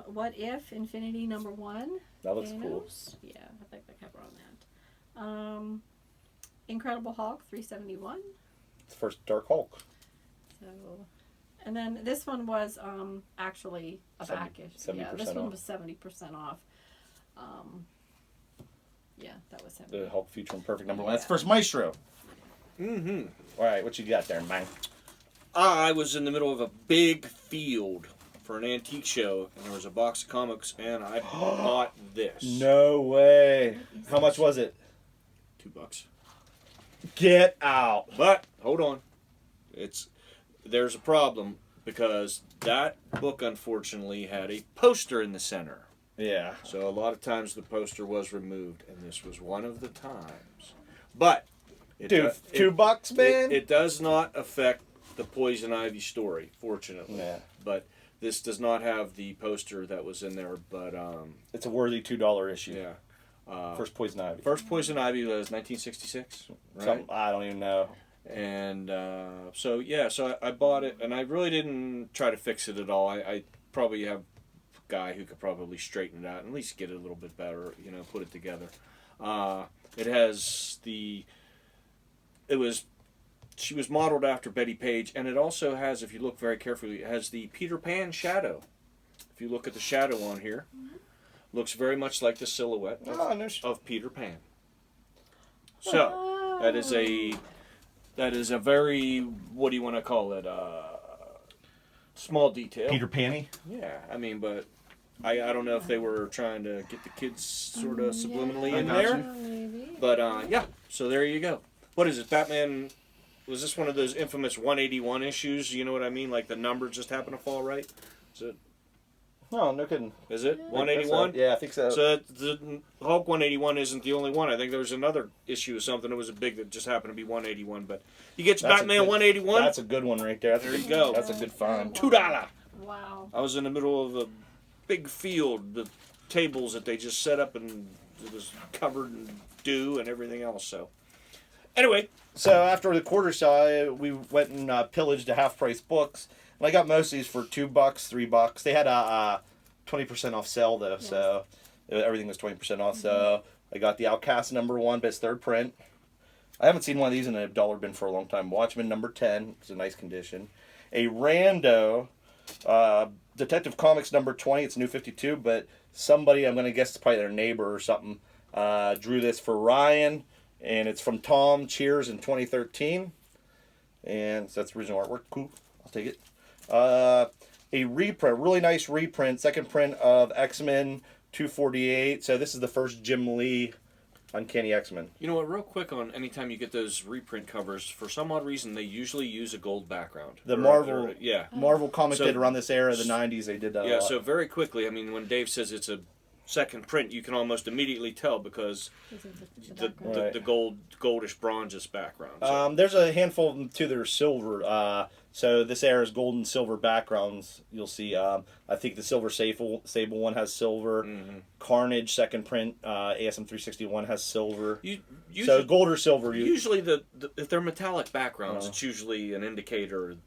What If Infinity #1. That looks cool. Yeah, I like the cover on that. Incredible Hulk 371. It's the first Dark Hulk. So, and then this one was actually a back issue. 70% Yeah, this one off. was 70% off. Yeah, that was 70%. The Hulk featuring perfect #1. That's the first Maestro. Mm-hmm. All right, what you got there, man? I was in the middle of a big field for an antique show, and there was a box of comics, and I bought this. No way. How much was it? $2. Get out. But hold on, there's a problem, because that book unfortunately had a poster in the center. Yeah. So a lot of times the poster was removed, and this was one of the times. But Dude, $2, man. It does not affect the Poison Ivy story, fortunately. Yeah. But this does not have the poster that was in there, but it's a worthy $2 issue. Yeah. First Poison Ivy. First Poison Ivy was 1966, right? I don't even know. And so I bought it, and I really didn't try to fix it at all. I probably have a guy who could probably straighten it out and at least get it a little bit better, put it together. It has she was modeled after Betty Page, and it also has, if you look very carefully, it has the Peter Pan shadow. If you look at the shadow on here, looks very much like the silhouette of Peter Pan. So that is a very, what do you want to call it? Small detail. Peter Panny? Yeah, I mean, but I don't know if they were trying to get the kids sort of subliminally in there. Maybe. But yeah, so there you go. What is it? Batman, was this one of those infamous 181 issues? You know what I mean? Like the numbers just happen to fall right? Is it? Oh, no kidding. Is it Yeah. 181? Yeah, I think so. So the Hulk 181 isn't the only one. I think there was another issue of something that was a big that just happened to be 181. But you get your That's a Batman good- 181. That's a good one right there. There you go. That's a good find. $2. Wow. I was in the middle of a big field, the tables that they just set up, and it was covered in dew and everything else. So, anyway, So after the quarter sale, we went and pillaged the half-price books. And I got most of these for $2, $3. They had a 20% off sale though, Yes. so everything was 20% off. So I got the Outcast #1, but it's third print. I haven't seen one of these in a dollar bin for a long time. Watchmen #10, it's in nice condition. A Rando Detective Comics #20, it's New 52, but somebody, I'm going to guess it's probably their neighbor or something, drew this for Ryan, and it's from Tom Cheers in 2013. And so that's original artwork. Cool. I'll take it. A reprint, really nice reprint, second print of X-Men 248. So this is the first Jim Lee Uncanny X-Men. you know what? Real quick on anytime you get those reprint covers, for some odd reason they usually use a gold background. The Marvel- yeah. Marvel Comics So- did around this era, the 90s, they did that a Yeah, lot. so very quickly, I mean, when Dave says it's a second print, you can almost immediately tell because the goldish bronzish background. So. There's a handful of them too that are silver. So this era is gold and silver backgrounds. You'll see. I think the Silver Sable one has silver. Mm-hmm. Carnage second print. ASM 361 has silver. So So gold or silver. usually, if they're metallic backgrounds, it's usually an indicator.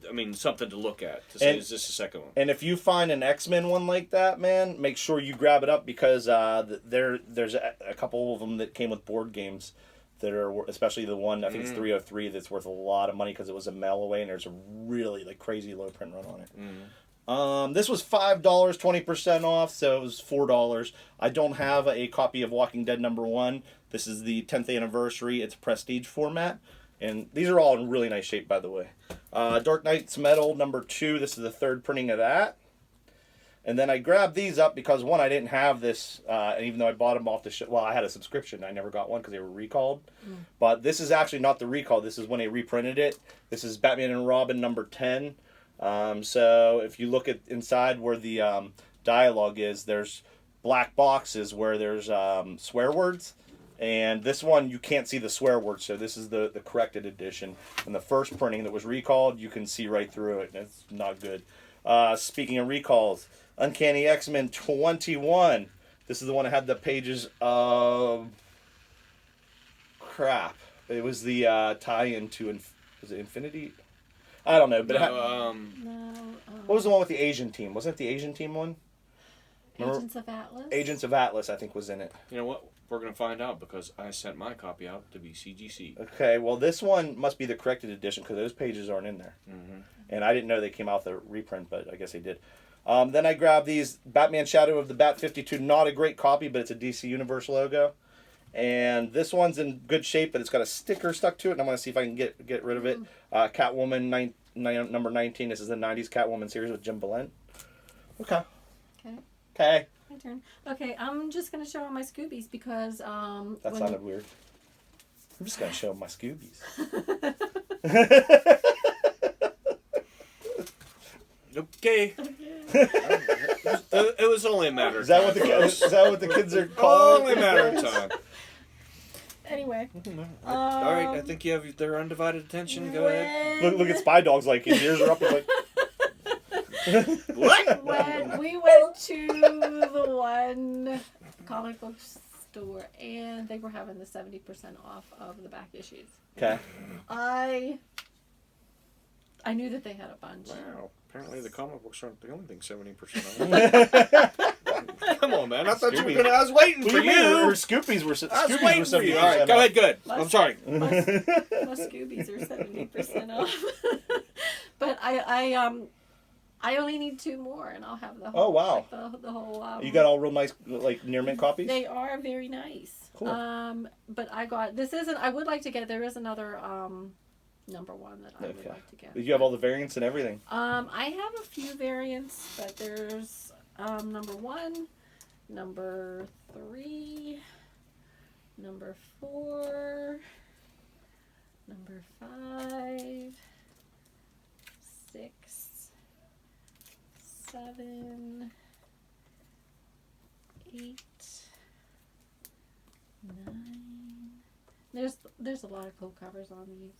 I mean, something to look at to say, is this the second one? And if you find an X-Men one like that, man, make sure you grab it up because there's a couple of them that came with board games that are, especially the one, I think it's 303, that's worth a lot of money because it was a mail away and there's a really like crazy low print run on it. This was $5, 20% off, so it was $4. I don't have a copy of Walking Dead #1. This is the 10th anniversary. It's prestige format. And these are all in really nice shape, by the way. Dark Knight's Metal #2. This is the third printing of that. And then I grabbed these up because, one, I didn't have this, and even though I bought them off the well, I had a subscription. I never got one because they were recalled. But this is actually not the recall. This is when they reprinted it. This is Batman and Robin #10. So if you look at inside where the dialogue is, there's black boxes where there's swear words. And this one, you can't see the swear words, so this is the corrected edition. And the first printing that was recalled, you can see right through it, and it's not good. Speaking of recalls, Uncanny X-Men 21. This is the one that had the pages of... crap. It was the tie-in to... was it Infinity? I don't know, but what was the one with the Asian team? Wasn't it the Asian team one? Agents of Atlas. Agents of Atlas, I think, was in it. You know what? We're going to find out because I sent my copy out to be CGC. Okay, well, this one must be the corrected edition because those pages aren't in there. And I didn't know they came out the reprint, but I guess they did. Then I grabbed these Batman Shadow of the Bat 52. Not a great copy, but it's a DC Universe logo. And this one's in good shape, but it's got a sticker stuck to it, and I'm going to see if I can get rid of it. Catwoman #19. This is the 90s Catwoman series with Jim Valent. Okay. Okay. My turn. Okay, I'm just going to show my Scoobies because... That sounded weird. I'm just going to show them my Scoobies. Okay. It was only a matter of Is that time. what the kids are calling? Only a matter of time. Anyway. All right, I think you have their undivided attention. Go ahead. Look at Spy Dog's like his ears are up. He's like, What? When we went to the one comic book store and they were having the 70% off of the back issues. okay. I knew that they had a bunch. Wow. Apparently the comic books aren't the only thing 70% off. Come on, man. I thought you were going to... I was waiting for you. Or Scoopies were I was waiting for you. 70%. All right, go ahead. Good. I'm sorry. Most Scoobies are 70% off. But I only need 2 more and I'll have the whole... Oh, wow. Like the whole... You got all real nice, like, near mint copies? They are very nice. Cool. But I got... This isn't... I would like to get... There is another... #1 that I would like to get. You have all the variants and everything. I have a few variants, but there's #1, #3, #4, #5, 6, 7, 8, 9. There's a lot of cool covers on these.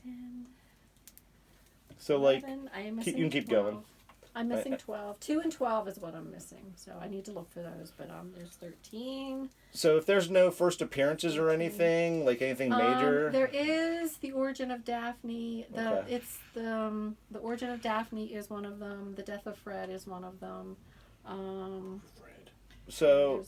10. So 11. I am you missing can keep 12. going. I'm missing 12. 2 and 12 is what I'm missing, so I need to look for those. But there's 13. So if there's no first appearances or anything, like anything major, There is the Origin of Daphne. Okay. It's the Origin of Daphne is one of them. The Death of Fred is one of them. Fred. so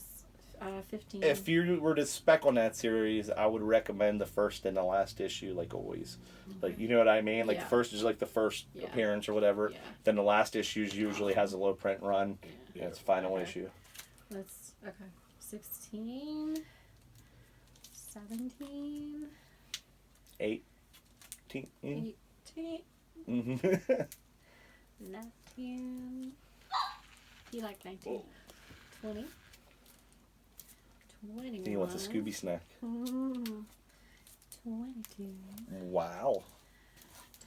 There's 15. if you were to spec on that series, I would recommend the first and the last issue, like always. Like, you know what I mean? Like, Yeah. the first is like the first Yeah. appearance or whatever. Yeah. Then the last issues usually has a low print run. Yeah. And it's final Okay. issue. Let's 16, 17, 18. 18, Mm-hmm. 19. You like 19? Whoa. 20. 21. He wants a Scooby snack. 22. Wow.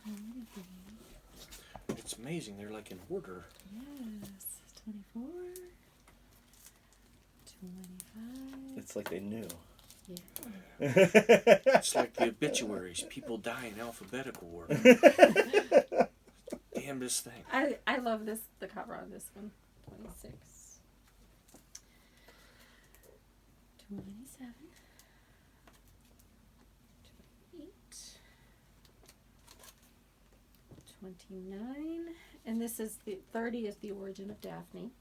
23. It's amazing. They're like in order. Yes. 24. 25. It's like they knew. Yeah. It's like the obituaries. People die in alphabetical order. Damnedest thing. I love the cover on this one. 26. 27. 28. 29. And this is the 30 is the Origin of Daphne.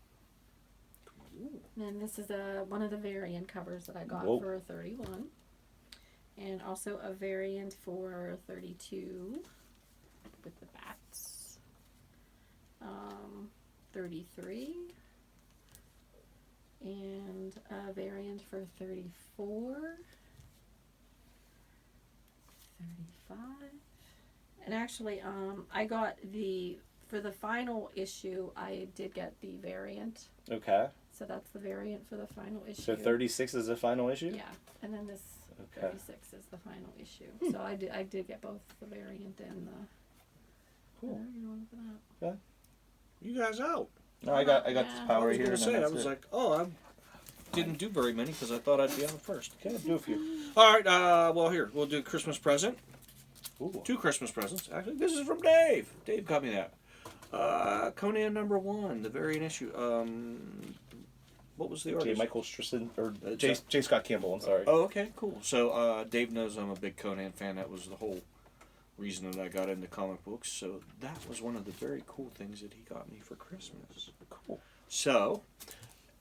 And this is one of the variant covers that I got Whoa. for 31. And also a variant for 32 with the bats. 33. And a variant for 34. 35. And actually, I got for the final issue, I did get the variant. Okay. So that's the variant for the final issue. So 36 is the final issue? Yeah, and then this Okay. 36 is the final issue. So I did get both the variant and the. Cool. One for that. You guys out. No, I got Yeah. this I power was here. going and to then say, I that's was it. like, oh, I didn't do very many because I thought I'd be out first. Okay, do a few. All right, well, here, we'll do a Christmas present. Ooh. 2 Christmas presents. Actually, this is from Dave. Dave got me that. Conan #1, the variant issue. What was the J. artist? Michael Strisson, or J- J. Scott Campbell, I'm sorry. Oh, okay, cool. So Dave knows I'm a big Conan fan. That was the whole reason that I got into comic books. So that was one of the very cool things that he got me for Christmas. Cool. So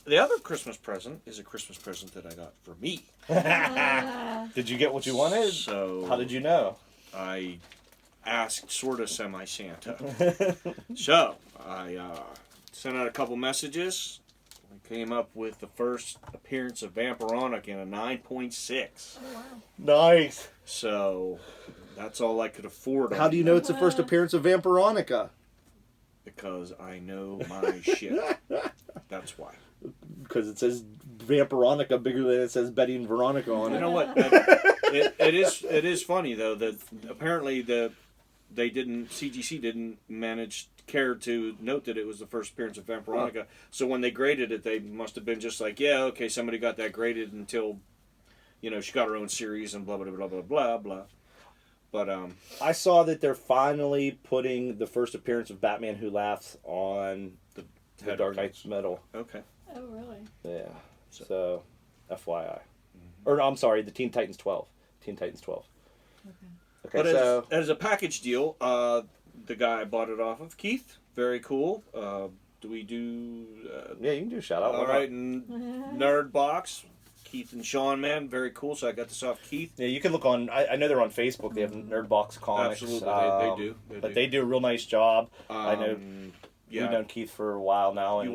the other Christmas present is a Christmas present that I got for me. Did you get what you wanted? So How did you know? I asked sort of semi-Santa. So I sent out a couple messages. I came up with the first appearance of Vampironic in a 9.6. Oh, wow. Nice. So that's all I could afford. How do you know it's the first appearance of Vampironica? Because I know my shit. That's why. Because it says Vampironica bigger than it says Betty and Veronica on You it. know what? It is funny though that apparently CGC didn't care to note that it was the first appearance of Vampironica. So when they graded it, they must have been just like, yeah, okay, somebody got that graded until, she got her own series and blah blah blah blah blah blah. But I saw that they're finally putting the first appearance of Batman Who Laughs on the Dark Knight's medal. okay. Oh, really? Yeah. So, FYI. Or, no, I'm sorry, the Teen Titans 12. Teen Titans 12. Okay. Okay, But so... as a package deal, the guy I bought it off of, Keith, very cool. Do we do? yeah, you can do a shout out. All right, Nerd Box, Keith and Sean, man, very cool. So I got this off Keith. Yeah, you can look on... I know they're on Facebook. They have Nerdbox Comics. Absolutely, they do. They do a real nice job. I know Yeah. we've known Keith for a while now. And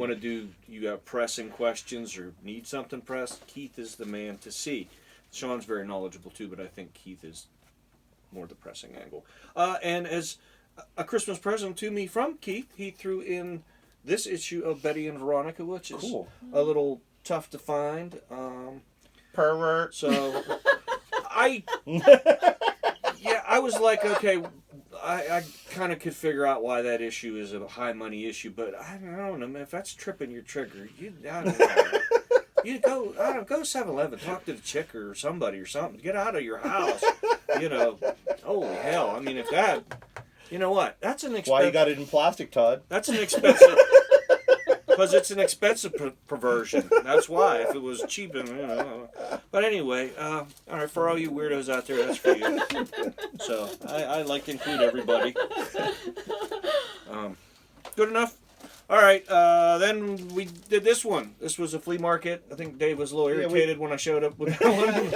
You got pressing questions or need something pressed, Keith is the man to see. Sean's very knowledgeable too, but I think Keith is more the pressing angle. And as a Christmas present to me from Keith, he threw in this issue of Betty and Veronica, which is Cool. a little tough to find. Pervert. So I was like, okay, I kind of could figure out why that issue is a high money issue, but I don't know, man. If that's tripping your trigger, I don't know. You go 7-Eleven, talk to the chick or somebody or something. Get out of your house. Holy hell. I mean, if that, you know what? That's an expensive. Why you got it in plastic, Todd? That's an expensive. Because it's an expensive perversion. That's why. If it was cheap, But anyway, all right, for all you weirdos out there, that's for you. So I like to include everybody. Good enough. All right, then we did this one. This was a flea market. I think Dave was a little irritated when I showed up with that one.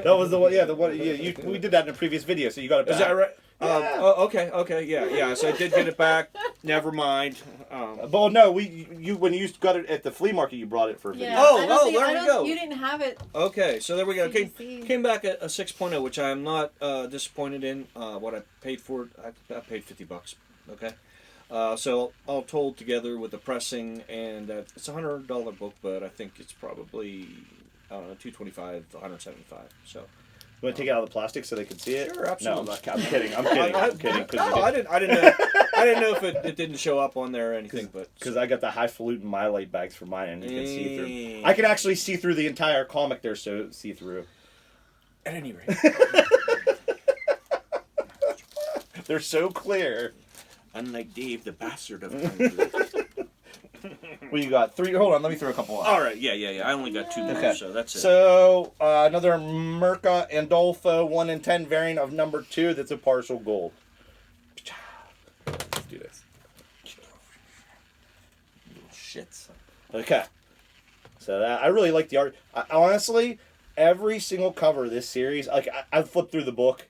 That was the one. Yeah, the one. Yeah, we did that in a previous video, so you got it back. Is that right? Yeah. Okay, yeah. So I did get it back. Never mind. But no, when you got it at the flea market, you brought it for a video. Yeah. There we go. You didn't have it. Okay, so there we go. CDC. Came back at a 6.0, which I am not disappointed in. What I paid for it, I paid $50. Okay. So all told together with the pressing, and it's a $100 book, but I think it's probably $225, $175. So. You want to take it out of the plastic so they can see it? Sure, absolutely. No, I'm kidding. I'm kidding. No, I didn't know. I didn't know if it didn't show up on there or anything, but because I got the highfalutin Mylight bags for mine, and you can see through. I can actually see through the entire comic. They're so see through. At any rate, they're so clear. Unlike Dave, the bastard of country. Well, you got 3. Hold on, let me throw a couple out. All right, yeah. I only got 2 more, okay. So that's it. So, another Merca Andolfo 1 in 10 variant of number 2 that's a partial gold. Let's do this. Little shits. Okay. So, I really like the art. Honestly, every single cover of this series, like, I've flipped through the book.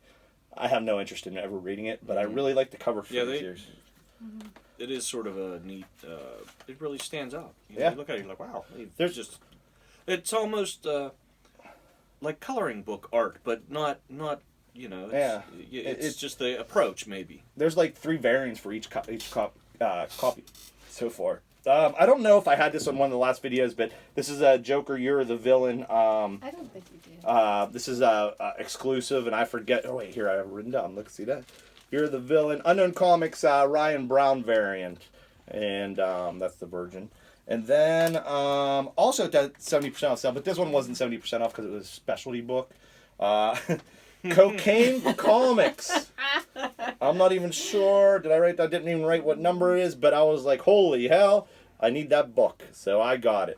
I have no interest in ever reading it, but I really like the cover for the series. Mm-hmm. It is sort of a neat. It really stands out. You look at it, you're like, wow. There's just. It's almost like coloring book art, but not. It's just the approach, maybe. There's like 3 variants for each copy so far. I don't know if I had this on one of the last videos, but this is a Joker. You're the villain. I don't think you did. This is exclusive, and I forget. Oh wait, here I have it written down. Look, see that. You're the villain. Unknown Comics Ryan Brown variant, and that's the Virgin. And then also at that 70% off sale, but this one wasn't 70% off because it was a specialty book. Cocaine Comics. I'm not even sure. Did I write that? I didn't even write what number it is, but I was like, holy hell, I need that book. So I got it.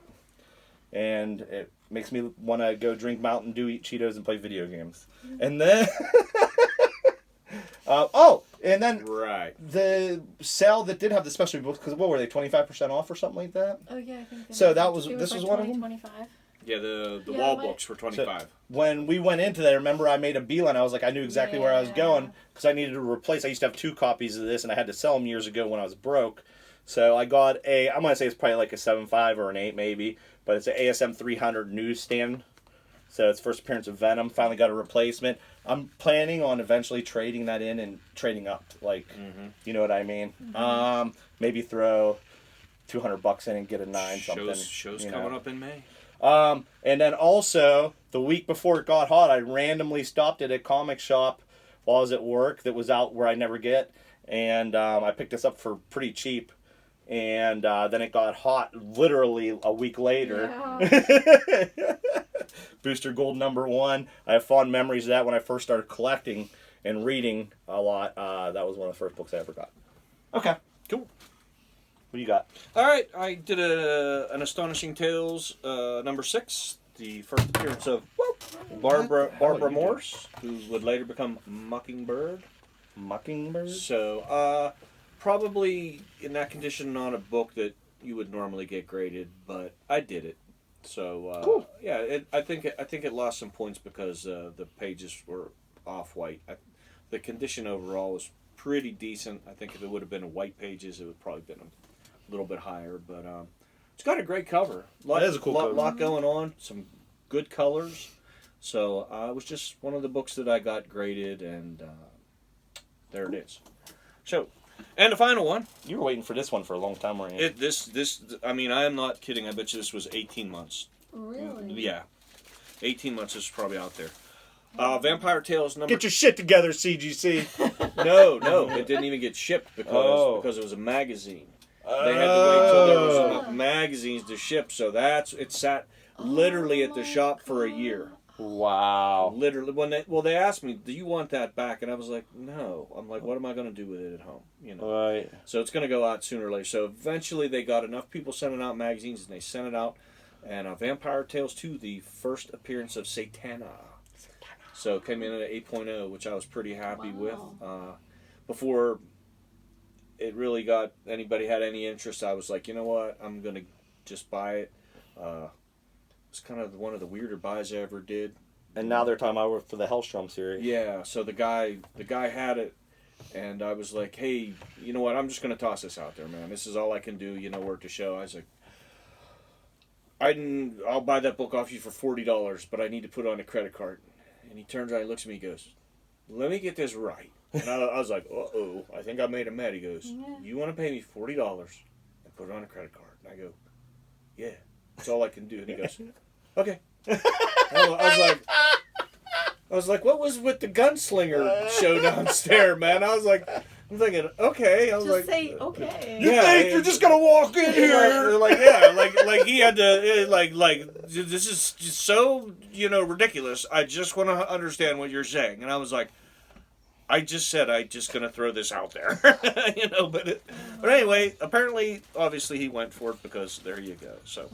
And it makes me want to go drink Mountain Dew, eat Cheetos, and play video games. And then... and then right. The sale that did have the specialty books, because what were they, 25% off or something like that? Oh yeah, I think. So that was this was one of them. 25. Yeah, the wall books were 25. So when we went into that, remember I made a beeline. I was like, I knew exactly where I was going because I needed to replace. I used to have 2 copies of this, and I had to sell them years ago when I was broke. So I got I'm gonna say it's probably like a 7.5 or an 8 maybe, but it's an ASM 300 newsstand. So it's first appearance of Venom. Finally got a replacement. I'm planning on eventually trading that in and trading up. Like, you know what I mean? Mm-hmm. Maybe throw $200 in and get a 9 something. Shows coming up in May. And then also, the week before it got hot, I randomly stopped at a comic shop while I was at work that was out where I never get. And I picked this up for pretty cheap. And then it got hot literally a week later. Yeah. Booster Gold number 1. I have fond memories of that when I first started collecting and reading a lot. That was one of the first books I ever got. Okay, cool. What do you got? All right, I did an Astonishing Tales number 6, the first appearance of Barbara Morse, who would later become Mockingbird. Mockingbird? So, probably in that condition, not a book that you would normally get graded, but I did it. So cool. Yeah, I think it lost some points because the pages were off-white. The condition overall was pretty decent. I think if it would have been white pages, it would probably been a little bit higher. But it's got a great cover. That is a cool cover. Lot going on. Some good colors. So it was just one of the books that I got graded, and there it is. So. And the final one. You were waiting for this one for a long time, weren't you? I mean, I am not kidding. I bet you this was 18 months. Really? Yeah. 18 months is probably out there. Vampire Tales number. Get your shit together, CGC. No, it didn't even get shipped because it was a magazine. They had to wait till there was enough magazines to ship, so it sat literally at the shop for a year. Wow. Literally, they asked me, "Do you want that back?" And I was like, "No." I'm like, "What am I going to do with it at home?" Right. So it's going to go out sooner or later. So eventually, they got enough people sending out magazines, and they sent it out. And Vampire Tales 2, the first appearance of Satana. So it came in at 8.0, which I was pretty happy with. Before it really got anybody had any interest, I was like, you know what, I'm going to just buy it. It's kind of one of the weirder buys I ever did. And now they're talking about for the Hellstrom series. Yeah, so the guy had it, and I was like, hey, you know what, I'm just going to toss this out there, man. This is all I can do, work to show. I was like, I'll buy that book off you for $40, but I need to put it on a credit card. And he turns around and looks at me and goes, let me get this right. And I was like, uh-oh, I think I made him mad. He goes, you want to pay me $40 and put it on a credit card? And I go, yeah, that's all I can do. And he goes, okay. I was like, what was with the gunslinger show downstairs, man? I'm thinking, okay. Just say okay. You think you're just gonna walk in here? Like he had to, this is just so ridiculous. I just want to understand what you're saying, and I was like, I just said I'm just gonna throw this out there, But anyway, apparently, obviously, he went for it because there you go. So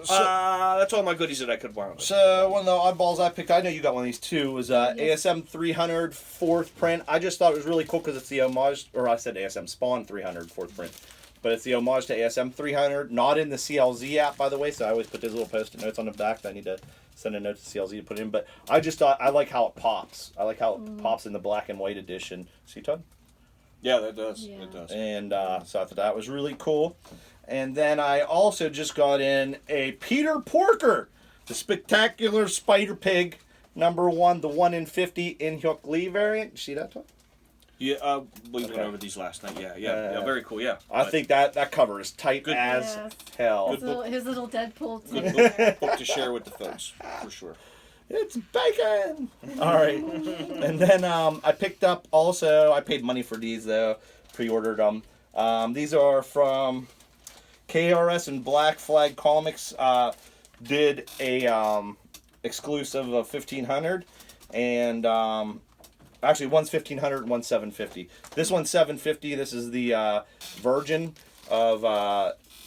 that's all my goodies that I could want. So one of the oddballs I picked, I know you got one of these too, was ASM 300 4th print. I just thought it was really cool because it's the homage, or I said ASM Spawn 300 4th print, but it's the homage to ASM 300, not in the CLZ app, by the way, so I always put those little post-it notes on the back that I need to send a note to CLZ to put in, but I just thought, I like how it pops. I like how it pops in the black and white edition. See, Todd? Yeah, that does. Yeah. It does. And so I thought that was really cool. And then I also just got in a Peter Porker, the Spectacular Spider Pig, #1, the 1 in 50 in Hyuk Lee variant. You see that, Todd? Yeah, we went over these last night. Yeah, very cool. Yeah, I think that cover is tight as hell. His little Deadpool too. Good book to share with the folks, for sure. It's bacon! All right. And then I picked up also, I paid money for these though, pre-ordered them. These are from KRS and Black Flag Comics. Did a exclusive of 1500, and actually one's 1500 and one's 750. This one's 750. This is the Virgin of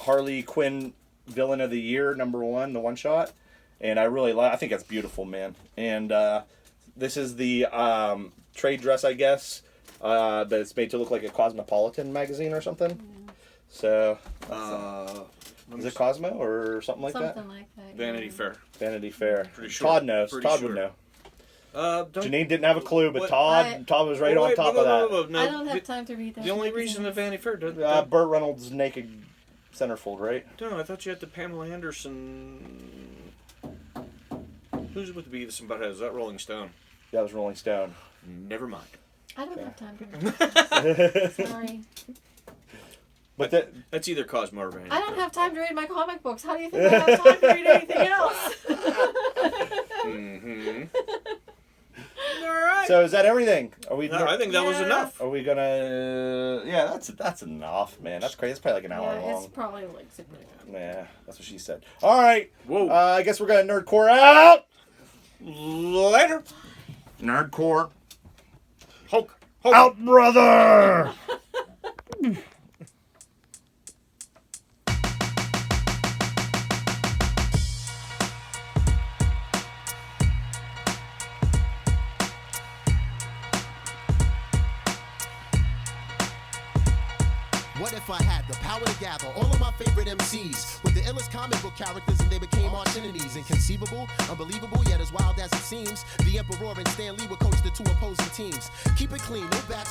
Harley Quinn Villain of the Year #1, the one shot. And I think that's beautiful, man. And this is the trade dress, I guess, but it's made to look like a Cosmopolitan magazine or something. Yeah. So, is it Cosmo or something like that? Something like that. Vanity Fair. Vanity Fair. Pretty sure. Todd knows. Todd would know. Juh9 didn't have a clue, but Todd was right on top of that. No, I don't have time to read that. The only reason the Vanity Fair does Burt Reynolds' naked centerfold, right? No, I thought you had the Pamela Anderson. Who's with the Beavis and Butthead? Is that Rolling Stone? That was Rolling Stone. Never mind. I don't have time to read that. Sorry. But that's either Cosmo or Vanity. I don't have time to read my comic books. How do you think I have time to read anything else? Mm-hmm. All right. So is that everything? Are we? No, I think that was enough. Are we gonna? Yeah, that's enough, man. That's crazy. It's probably like an hour long. It's probably like super. Yeah, that's what she said. All right. Whoa. I guess we're gonna Nerdcore out. Later. Nerdcore. Hulk. Out, brother. What if I had the power to gather all of my favorite MCs with the illest comic book characters and they became arch enemies? Inconceivable, unbelievable, yet as wild as it seems. The Emperor and Stan Lee would coach the two opposing teams. Keep it clean, no backs.